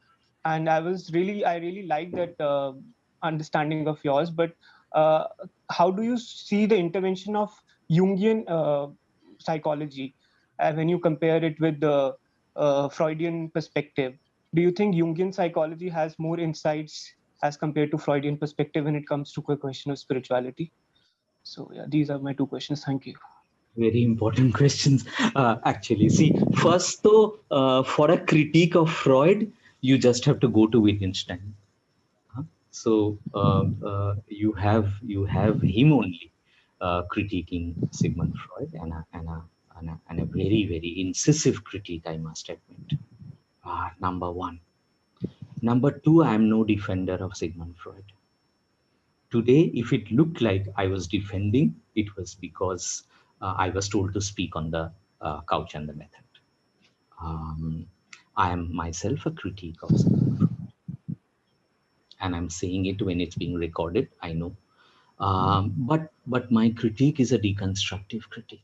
and I really liked that understanding of yours. But uh, how do you see the intervention of Jungian psychology when you compare it with the Freudian perspective? Do you think Jungian psychology has more insights as compared to Freudian perspective when it comes to the question of spirituality? So yeah, these are my two questions. Thank you. Very important questions, actually. See, first though, for a critique of Freud, you just have to go to Wittgenstein. So you have him only critiquing Sigmund Freud, and a very, very incisive critique, I must admit. Number one. Number two, I am no defender of Sigmund Freud. Today, if it looked like I was defending, it was because I was told to speak on the couch and the method. I am myself a critique of Sigmund Freud, and I'm saying it when it's being recorded, I know. But my critique is a deconstructive critique.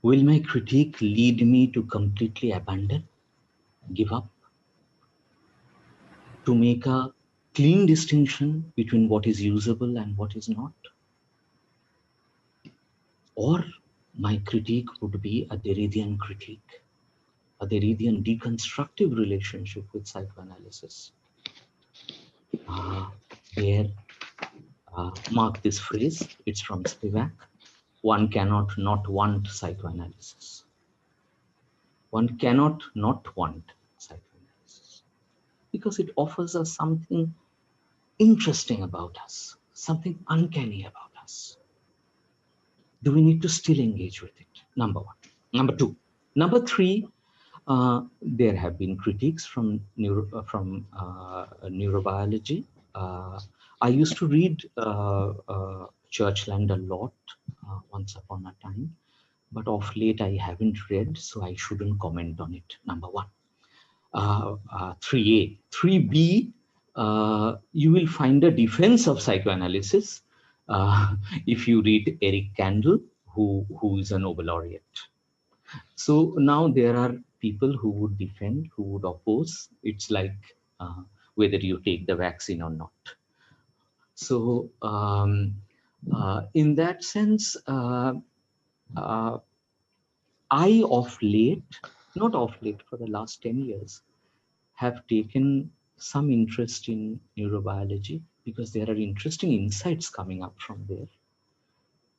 Will my critique lead me to completely abandon, give up, to make a clean distinction between what is usable and what is not? Or my critique would be a Derridian critique, a Derridian deconstructive relationship with psychoanalysis, where, mark this phrase, it's from Spivak, one cannot not want psychoanalysis. One cannot not want psychoanalysis because it offers us something interesting about us, something uncanny about us. Do we need to still engage with it? Number one. Number two. Number three, there have been critiques from neurobiology. I used to read Churchland a lot once upon a time, but of late I haven't read, so I shouldn't comment on it. Number one. 3A. 3B, you will find a defense of psychoanalysis if you read Eric Kandel, who is a Nobel laureate. So now there are people who would defend, who would oppose. It's like whether you take the vaccine or not. So in that sense, I of late, not of late, for the last 10 years, have taken some interest in neurobiology because there are interesting insights coming up from there.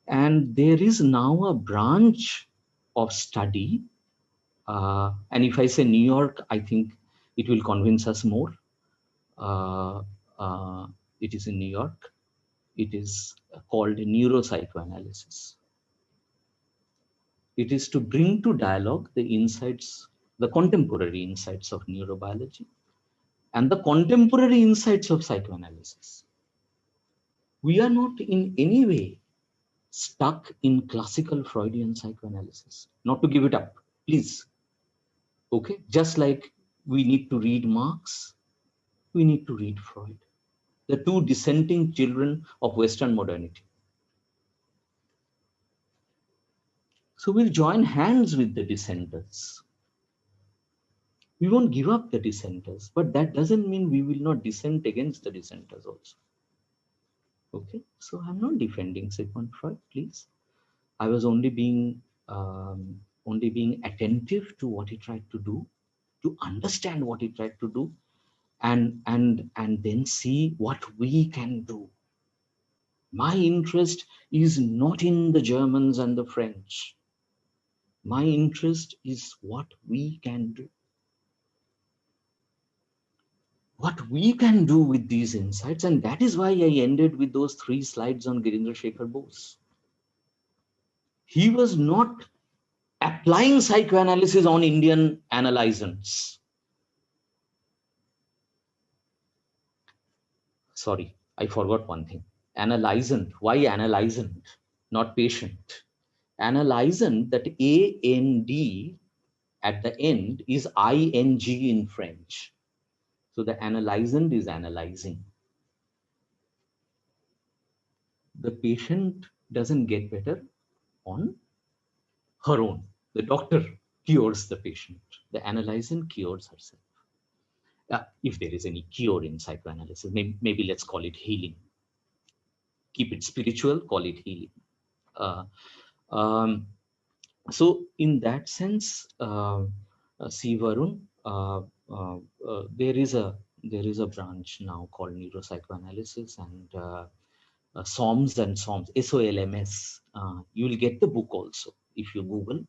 And there is now a branch of study. And if I say New York, I think it will convince us more. It is in New York. It is called neuropsychoanalysis. It is to bring to dialogue the insights, the contemporary insights of neurobiology and the contemporary insights of psychoanalysis. We are not in any way stuck in classical Freudian psychoanalysis. Not to give it up, please. Okay, just like we need to read Marx, we need to read Freud, the two dissenting children of Western modernity. So we'll join hands with the dissenters. We won't give up the dissenters, but that doesn't mean we will not dissent against the dissenters also. Okay, so I'm not defending Sigmund Freud, please. I was only only being attentive to what he tried to do, to understand what he tried to do, and then see what we can do. My interest is not in the Germans and the French. My interest is what we can do. What we can do with these insights, and that is why I ended with those 3 slides on Girindra Shekhar Bose. He was not applying psychoanalysis on Indian analysants. Sorry, I forgot one thing. Analysant. Why analysant, not patient? Analysant, that A-N-D at the end is I-N-G in French. So the analysant is analysing. The patient doesn't get better on her own. The doctor cures the patient. The analysant cures herself. If there is any cure in psychoanalysis, maybe let's call it healing. Keep it spiritual, call it healing. So in that sense, C. Varun, there is a branch now called neuropsychoanalysis, and SOMS and SOMS, SOLMS. You will get the book also if you Google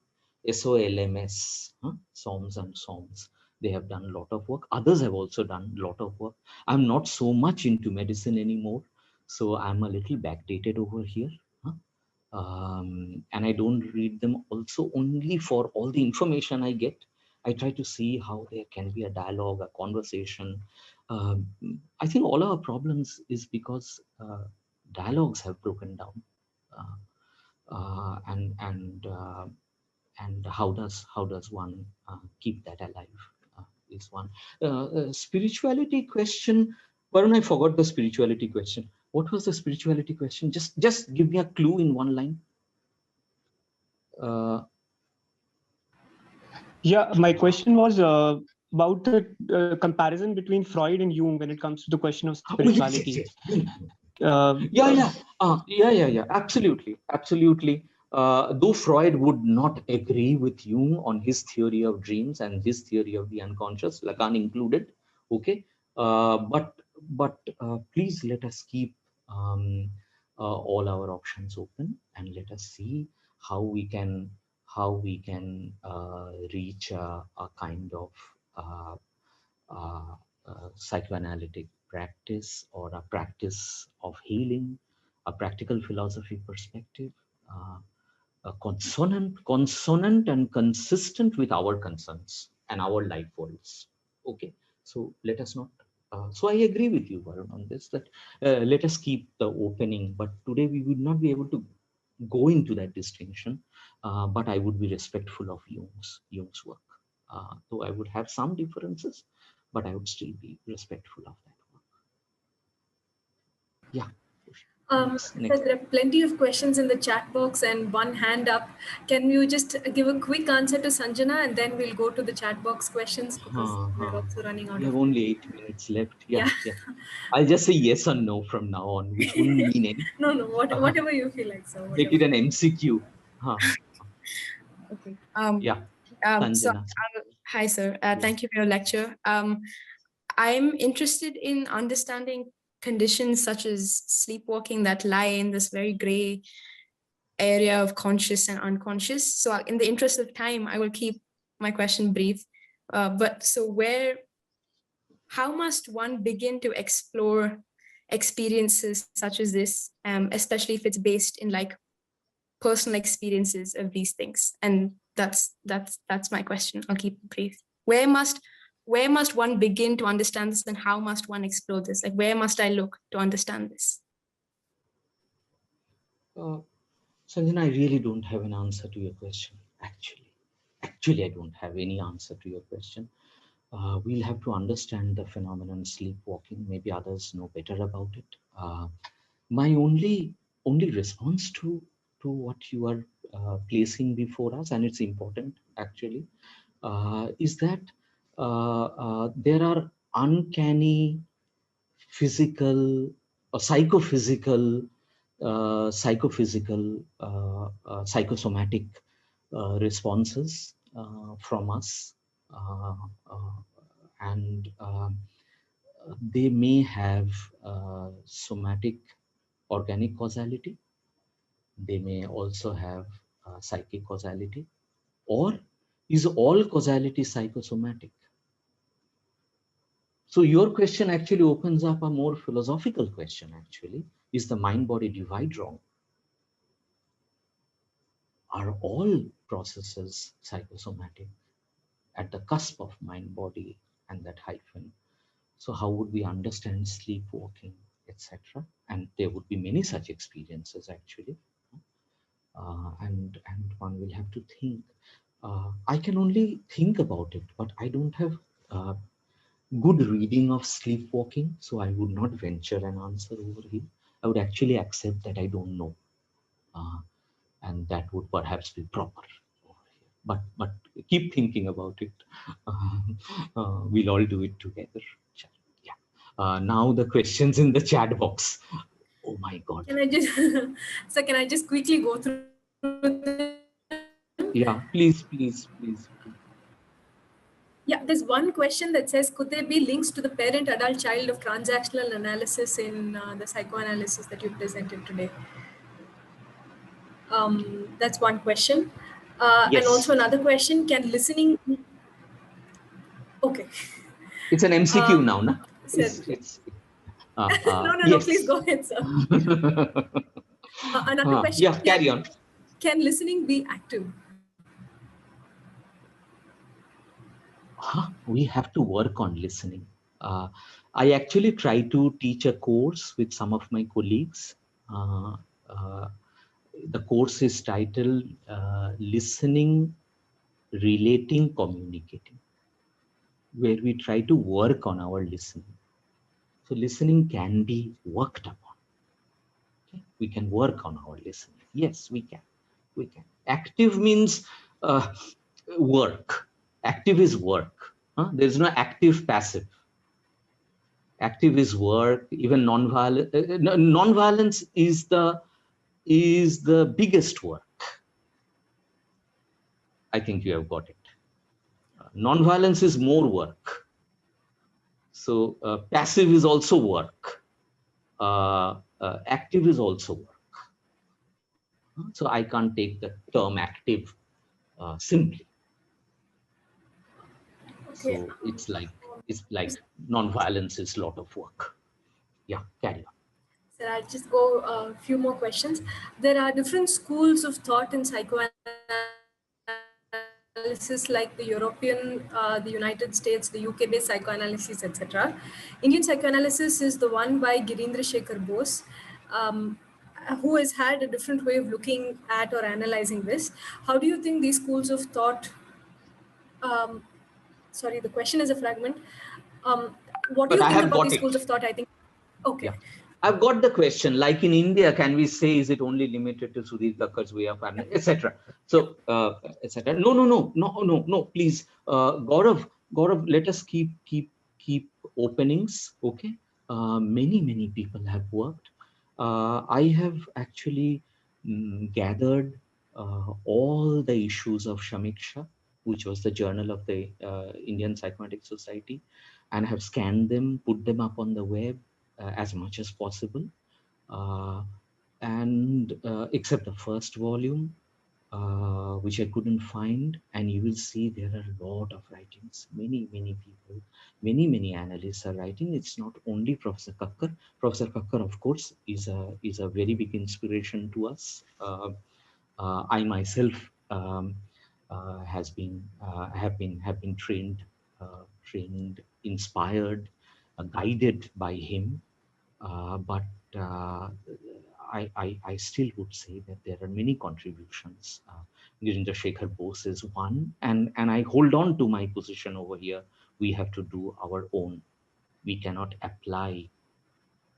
SOLMS, SOMS and SOMS. They have done a lot of work. Others have also done a lot of work. I'm not so much into medicine anymore, so I'm a little backdated over here. And I don't read them also only for all the information I get. I try to see how there can be a dialogue, a conversation. I think all our problems is because dialogues have broken down, and how does one keep that alive is one. Spirituality question, Varun, I forgot the spirituality question. What was the spirituality question? Just give me a clue in one line. Yeah, my question was about the comparison between Freud and Jung when it comes to the question of spirituality. Yeah, absolutely. Though Freud would not agree with Jung on his theory of dreams and his theory of the unconscious, Lacan included, okay. But please let us keep all our options open, and let us see how we can reach a kind of psychoanalytic practice, or a practice of healing, a practical philosophy perspective, consonant and consistent with our concerns and our life worlds. Okay, so let us not. So I agree with you, Varun, on this, that let us keep the opening, but today we would not be able to go into that distinction, but I would be respectful of Jung's work. Though I would have some differences, but I would still be respectful of that work. Yeah. Next. There are plenty of questions in the chat box and one hand up. Can you just give a quick answer to Sanjana, and then we'll go to the chat box questions, because we're also running out. We have only 8 minutes left. Yeah. I'll just say yes or no from now on, which wouldn't mean anything. No, whatever you feel like, sir. Make it an MCQ. Okay. Yeah. So, hi, sir. Thank you for your lecture. I'm interested in understanding conditions such as sleepwalking that lie in this very gray area of conscious and unconscious. So in the interest of time, I will keep my question brief. But so how must one begin to explore experiences such as this, especially if it's based in like personal experiences of these things? And that's my question. I'll keep it brief. Where must one begin to understand this, and how must one explore this? Like, where must I look to understand this? Sanjana, I really don't have an answer to your question, actually. Actually, I don't have any answer to your question. We'll have to understand the phenomenon sleepwalking. Maybe others know better about it. My only response to what you are placing before us, and it's important actually, is that there are uncanny physical or psychophysical, psychosomatic responses from us, and they may have somatic organic causality. They may also have psychic causality, or is all causality psychosomatic? So your question actually opens up a more philosophical question actually. Is the mind-body divide wrong? Are all processes psychosomatic at the cusp of mind-body and that hyphen? So how would we understand sleepwalking, etc.? And there would be many such experiences actually. And one will have to think. I can only think about it, but I don't have good reading of sleepwalking, so I would not venture an answer over here. I would actually accept that I don't know, and that would perhaps be proper over here. But keep thinking about it. We'll all do it together. Yeah. Now the questions in the chat box. Oh my God. Can I just so can I just quickly go through them? Yeah, please. Yeah, there's one question that says, could there be links to the parent-adult child of transactional analysis in the psychoanalysis that you presented today? That's one question. And Yes. also another question, can listening... Okay. It's an MCQ now, no? Sir. No, please Yes. go ahead, sir. Another question. Yeah, carry on. Can listening be active? We have to work on listening. I actually try to teach a course with some of my colleagues. The course is titled Listening, Relating, Communicating, where we try to work on our listening. So listening can be worked upon. Okay? We can work on our listening. Yes, we can. We can. Active means work. Active is work. There is no active passive. Active is work. Even non-violence is the biggest work. I think you have got it. Non-violence is more work. So passive is also work. Active is also work. So I can't take the term active simply. Okay. So it's like non-violence is a lot of work. Yeah, carry on. So I'll just go a few more questions. There are different schools of thought in psychoanalysis, like the European, the United States, the UK-based psychoanalysis, etc. Indian psychoanalysis is the one by Girindra Shekhar Bose, who has had a different way of looking at or analyzing this. How do you think these schools of thought, sorry, the question is a fragment. What do you think about these schools of thought? I think, okay. Yeah. I've got the question, like in India, can we say, is it only limited to Sudhir Thakkar's way of analysis, etc.? So, etc. No, please, Gaurav, let us keep openings, okay? Many people have worked. I have actually gathered all the issues of Samiksha, which was the journal of the Indian Psychoanalytic Society, and have scanned them, put them up on the web as much as possible. And except the first volume, which I couldn't find, and you will see there are a lot of writings. Many people, many analysts are writing. It's not only Professor Kakkar. Professor Kakkar, of course, is a very big inspiration to us. I myself have been trained, inspired, guided by him. But I still would say that there are many contributions. Girindra Shekhar Bose is one, and I hold on to my position over here. We have to do our own. We cannot apply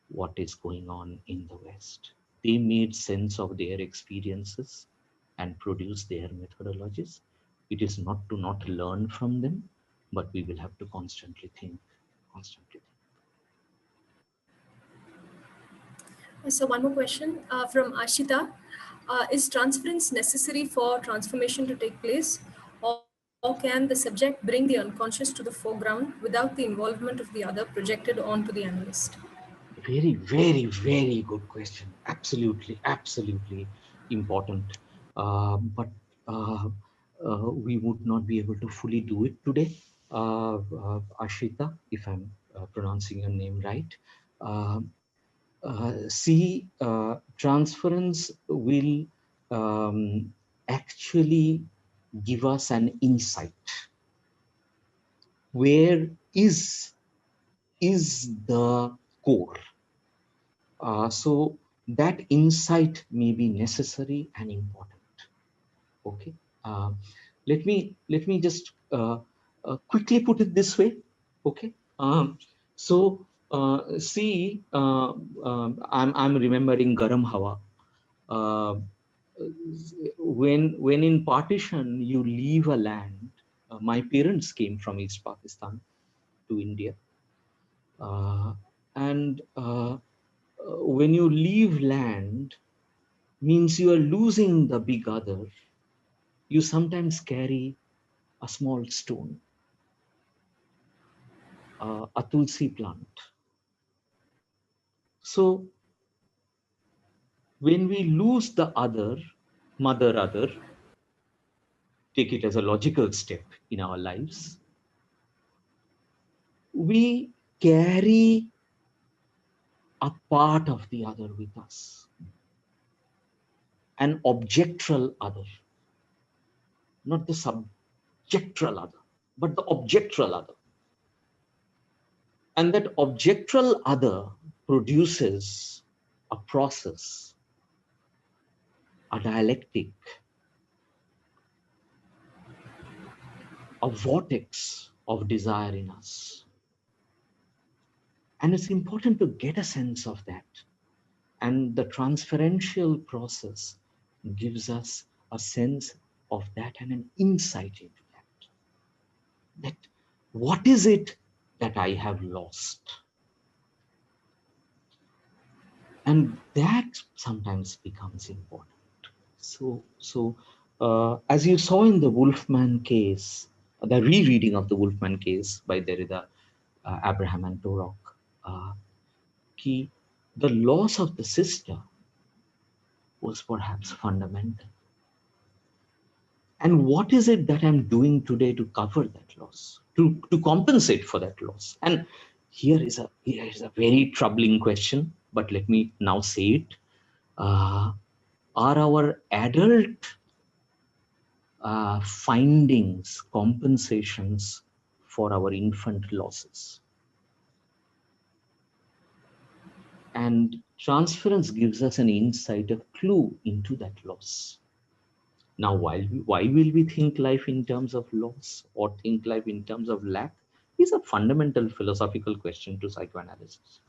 what is going on in the West. They made sense of their experiences and produce their methodologies. It is not to not learn from them, but we will have to constantly think. So one more question from Ashita. Is transference necessary for transformation to take place, or can the subject bring the unconscious to the foreground without the involvement of the other projected onto the analyst? Very, very, very good question. Absolutely, absolutely important. But we would not be able to fully do it today. Ashita, if I'm pronouncing your name right. See, transference will actually give us an insight. Where is the core? So that insight may be necessary and important. Okay. Let me just quickly put it this way. Okay. See, I'm remembering Garam Hawa. When in partition you leave a land, my parents came from East Pakistan to India, and when you leave land, means you are losing the big other. You sometimes carry a small stone, a tulsi plant. So when we lose the other, mother other, take it as a logical step in our lives, we carry a part of the other with us, an objectual other, not the subjectual other, but the objectual other. And that objectual other produces a process, a dialectic, a vortex of desire in us. And it's important to get a sense of that. And the transferential process gives us a sense of that and an insight into that. That what is it that I have lost? And that sometimes becomes important. So as you saw in the Wolfman case, the rereading of the Wolfman case by Derrida, Abraham and Torok, the loss of the sister was perhaps fundamental. And what is it that I'm doing today to cover that loss, to compensate for that loss? And here is a very troubling question, but let me now say it. Are our adult findings compensations for our infant losses? And transference gives us an insight, a clue into that loss. Now, why will we think life in terms of loss or think life in terms of lack is a fundamental philosophical question to psychoanalysis.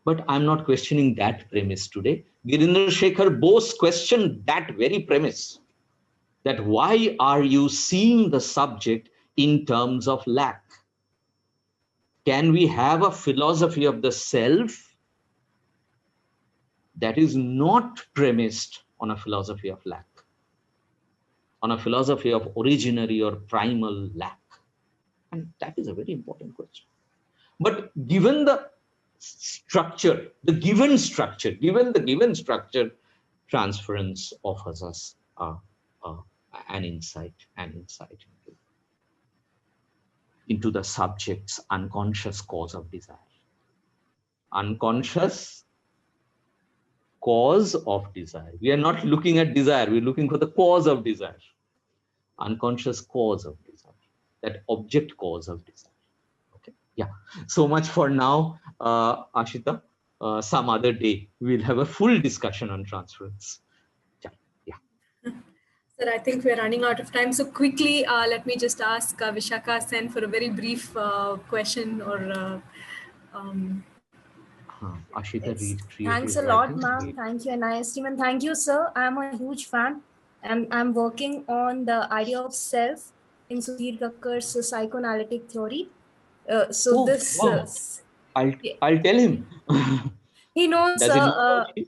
But I'm not questioning that premise today. Virendra Shekhar Bose questioned that very premise, that why are you seeing the subject in terms of lack? Can we have a philosophy of the self that is not premised on a philosophy of lack, on a philosophy of originary or primal lack? And that is a very important question. But given the structure, given the given structure, transference offers us an insight into the subject's unconscious cause of desire. Unconscious cause of desire. We are not looking at desire, we're looking for the cause of desire. Unconscious cause of desire, that object cause of desire. Okay, yeah. So much for now, Ashita. Some other day we'll have a full discussion on transference. Yeah. Sir, I think we're running out of time. So quickly, let me just ask Vishaka Sen for a very brief question or. Ashita, read Thanks a lot, ma'am. Thank you, NIST team, and thank you, sir. I'm a huge fan. I'm working on the idea of self in Sudhir Kakkar's psychoanalytic theory. Wow. I'll tell him. He knows.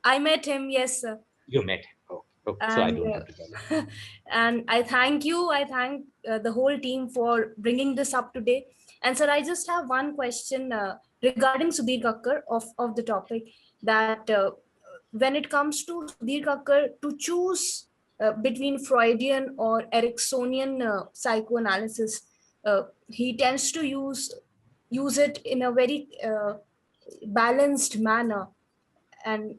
I met him. Yes, sir. You met him. Okay. So I don't have to tell you. And I thank you. I thank the whole team for bringing this up today. And sir, I just have one question regarding Sudhir Kakkar of the topic, that when it comes to Sudhir Kakkar to choose between Freudian or Ericksonian psychoanalysis, he tends to use it in a very balanced manner. And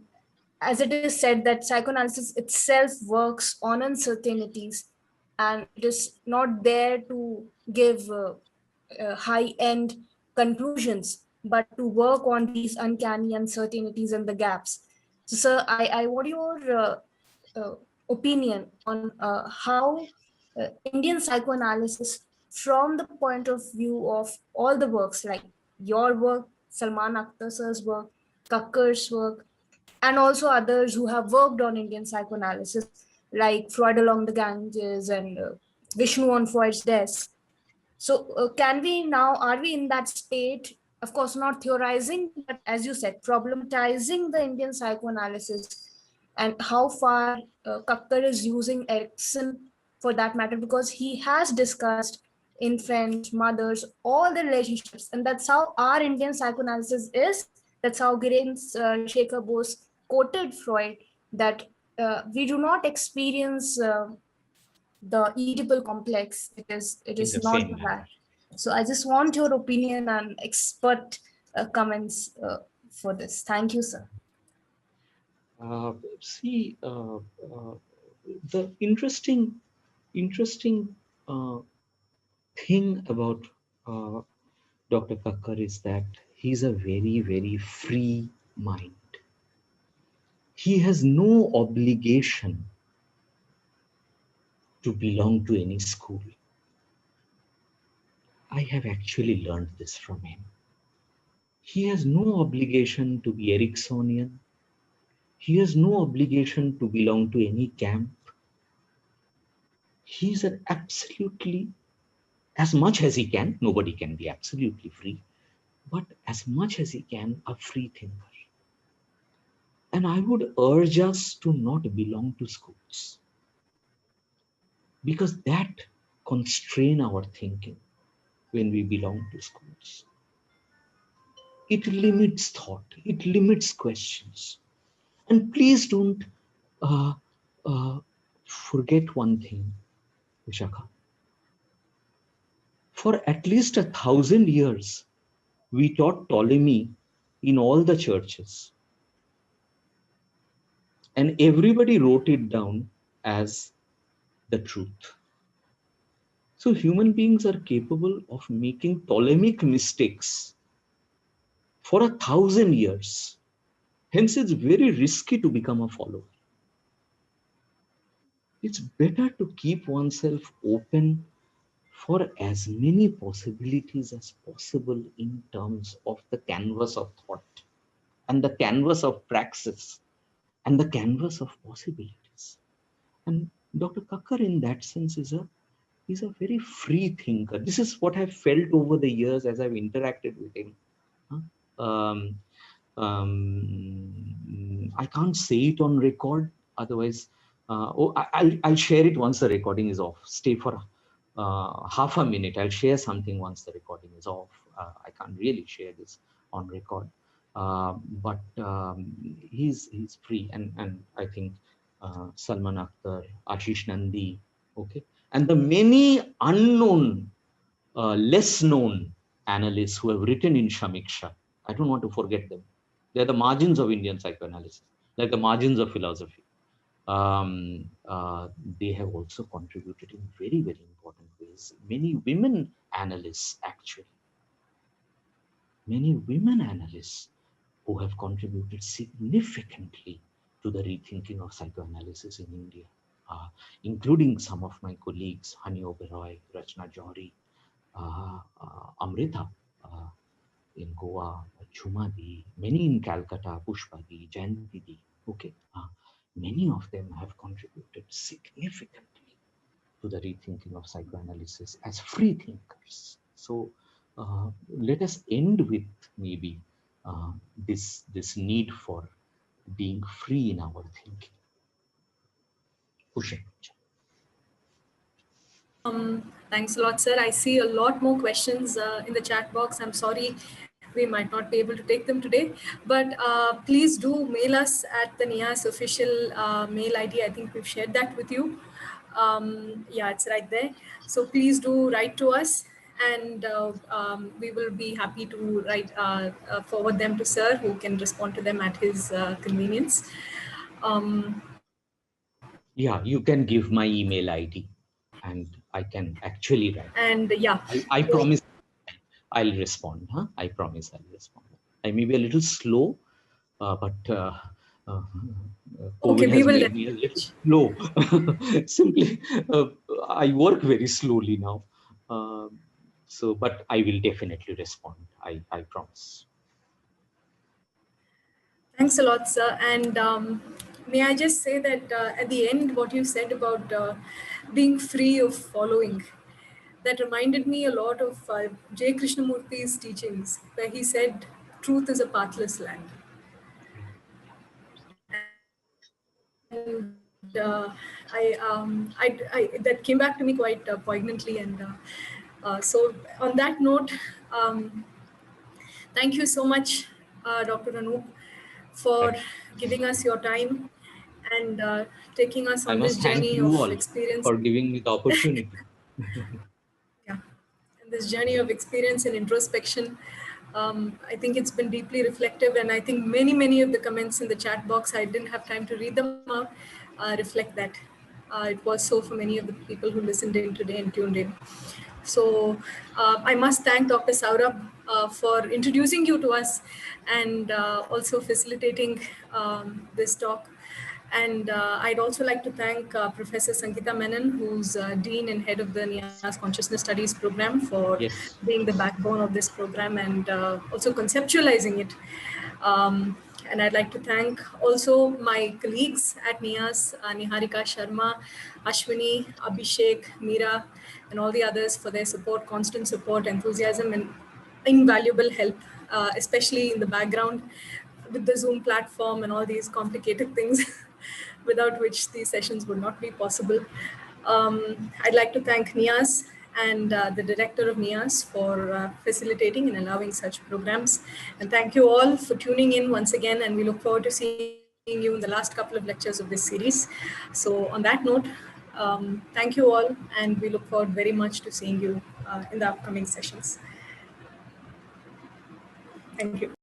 as it is said that psychoanalysis itself works on uncertainties, and it is not there to give high end conclusions, but to work on these uncanny uncertainties and the gaps. So sir, I want your uh, opinion on how Indian psychoanalysis, from the point of view of all the works like your work, Salman Akhtar sir's work, Kakkar's work, and also others who have worked on Indian psychoanalysis, like Freud along the Ganges and Vishnu on Freud's desk. So, can we now, are we in that state? Of course, not theorizing, but as you said, problematizing the Indian psychoanalysis, and how far Kakkar is using Erikson for that matter, because he has discussed infant, mothers, all the relationships, and that's how our Indian psychoanalysis is. That's how Giren Shekhar Bose quoted Freud, that we do not experience the Oedipal complex. It In is the not same that. manner. So I just want your opinion and expert comments for this. Thank you, sir. See, the interesting thing about Dr. Kakkar is that he's a very free mind. He has no obligation to belong to any school. I have actually learned this from him. He has no obligation to be Ericksonian. He has no obligation to belong to any camp. He's an absolutely, as much as he can, nobody can be absolutely free, but as much as he can, a free thinker. And I would urge us to not belong to schools, because that constrain our thinking when we belong to schools. It limits thought, it limits questions. And please don't uh, forget one thing, Vishakha. For at least 1,000 years, we taught Ptolemy in all the churches. And everybody wrote it down as the truth. So human beings are capable of making Ptolemaic mistakes for 1,000 years. Hence, it's very risky to become a follower. It's better to keep oneself open for as many possibilities as possible in terms of the canvas of thought and the canvas of praxis and the canvas of possibilities. And Dr. Kakkar, in that sense, is a very free thinker. This is what I've felt over the years as I've interacted with him. I can't say it on record, otherwise, I'll share it once the recording is off. Stay for half a minute. I'll share something once the recording is off. I can't really share this on record, but he's free, and I think Salman Akhtar, Ashish Nandi, okay, and the many unknown, less known analysts who have written in Shamiksha. I don't want to forget them. They're the margins of Indian psychoanalysis, like the margins of philosophy. They have also contributed in very important ways. Many women analysts, actually. Many women analysts who have contributed significantly to the rethinking of psychoanalysis in India, including some of my colleagues, Hani Oberoi, Rachna Johri, Amrita in Goa, Chumadi, many in Calcutta, Pushpadi, Jayantidi, okay. Many of them have contributed significantly to the rethinking of psychoanalysis as free thinkers. So let us end with maybe this need for being free in our thinking. pushing. Thanks a lot, sir. I see a lot more questions in the chat box. I'm sorry we might not be able to take them today, but please do mail us at the NIAS official mail ID. I think we've shared that with you. Yeah, it's right there. So please do write to us, and we will be happy to forward them to sir, who can respond to them at his convenience. Yeah, you can give my email ID and I can actually write. And yeah, I promise I'll respond. Huh? I promise I'll respond. I may be a little slow, but COVID has made me a little slow. Simply, I work very slowly now. But I will definitely respond. I promise. Thanks a lot, sir. And may I just say that at the end, what you said about being free of following, that reminded me a lot of J. Krishnamurti's teachings, where he said, truth is a pathless land. And that came back to me quite poignantly. And so on that note, thank you so much, Dr. Anoop, for giving us your time and taking us on this journey of experience. For giving me the opportunity. Yeah, and this journey of experience and introspection. I think it's been deeply reflective, and I think many of the comments in the chat box, I didn't have time to read them out, reflect that. It was so for many of the people who listened in today and tuned in. So I must thank Dr. Saurabh for introducing you to us and also facilitating this talk. And I'd also like to thank Professor Sangeeta Menon, who's Dean and Head of the NIAS Consciousness Studies program, for being the backbone of this program and also conceptualizing it. And I'd like to thank also my colleagues at NIAS, Niharika Sharma, Ashwini, Abhishek, Meera, and all the others for their support, constant support, enthusiasm, and invaluable help, especially in the background with the Zoom platform and all these complicated things without which these sessions would not be possible. I'd like to thank NIAS and the director of NIAS for facilitating and allowing such programs. And thank you all for tuning in once again, and we look forward to seeing you in the last couple of lectures of this series. So on that note, thank you all, and we look forward very much to seeing you in the upcoming sessions. Thank you.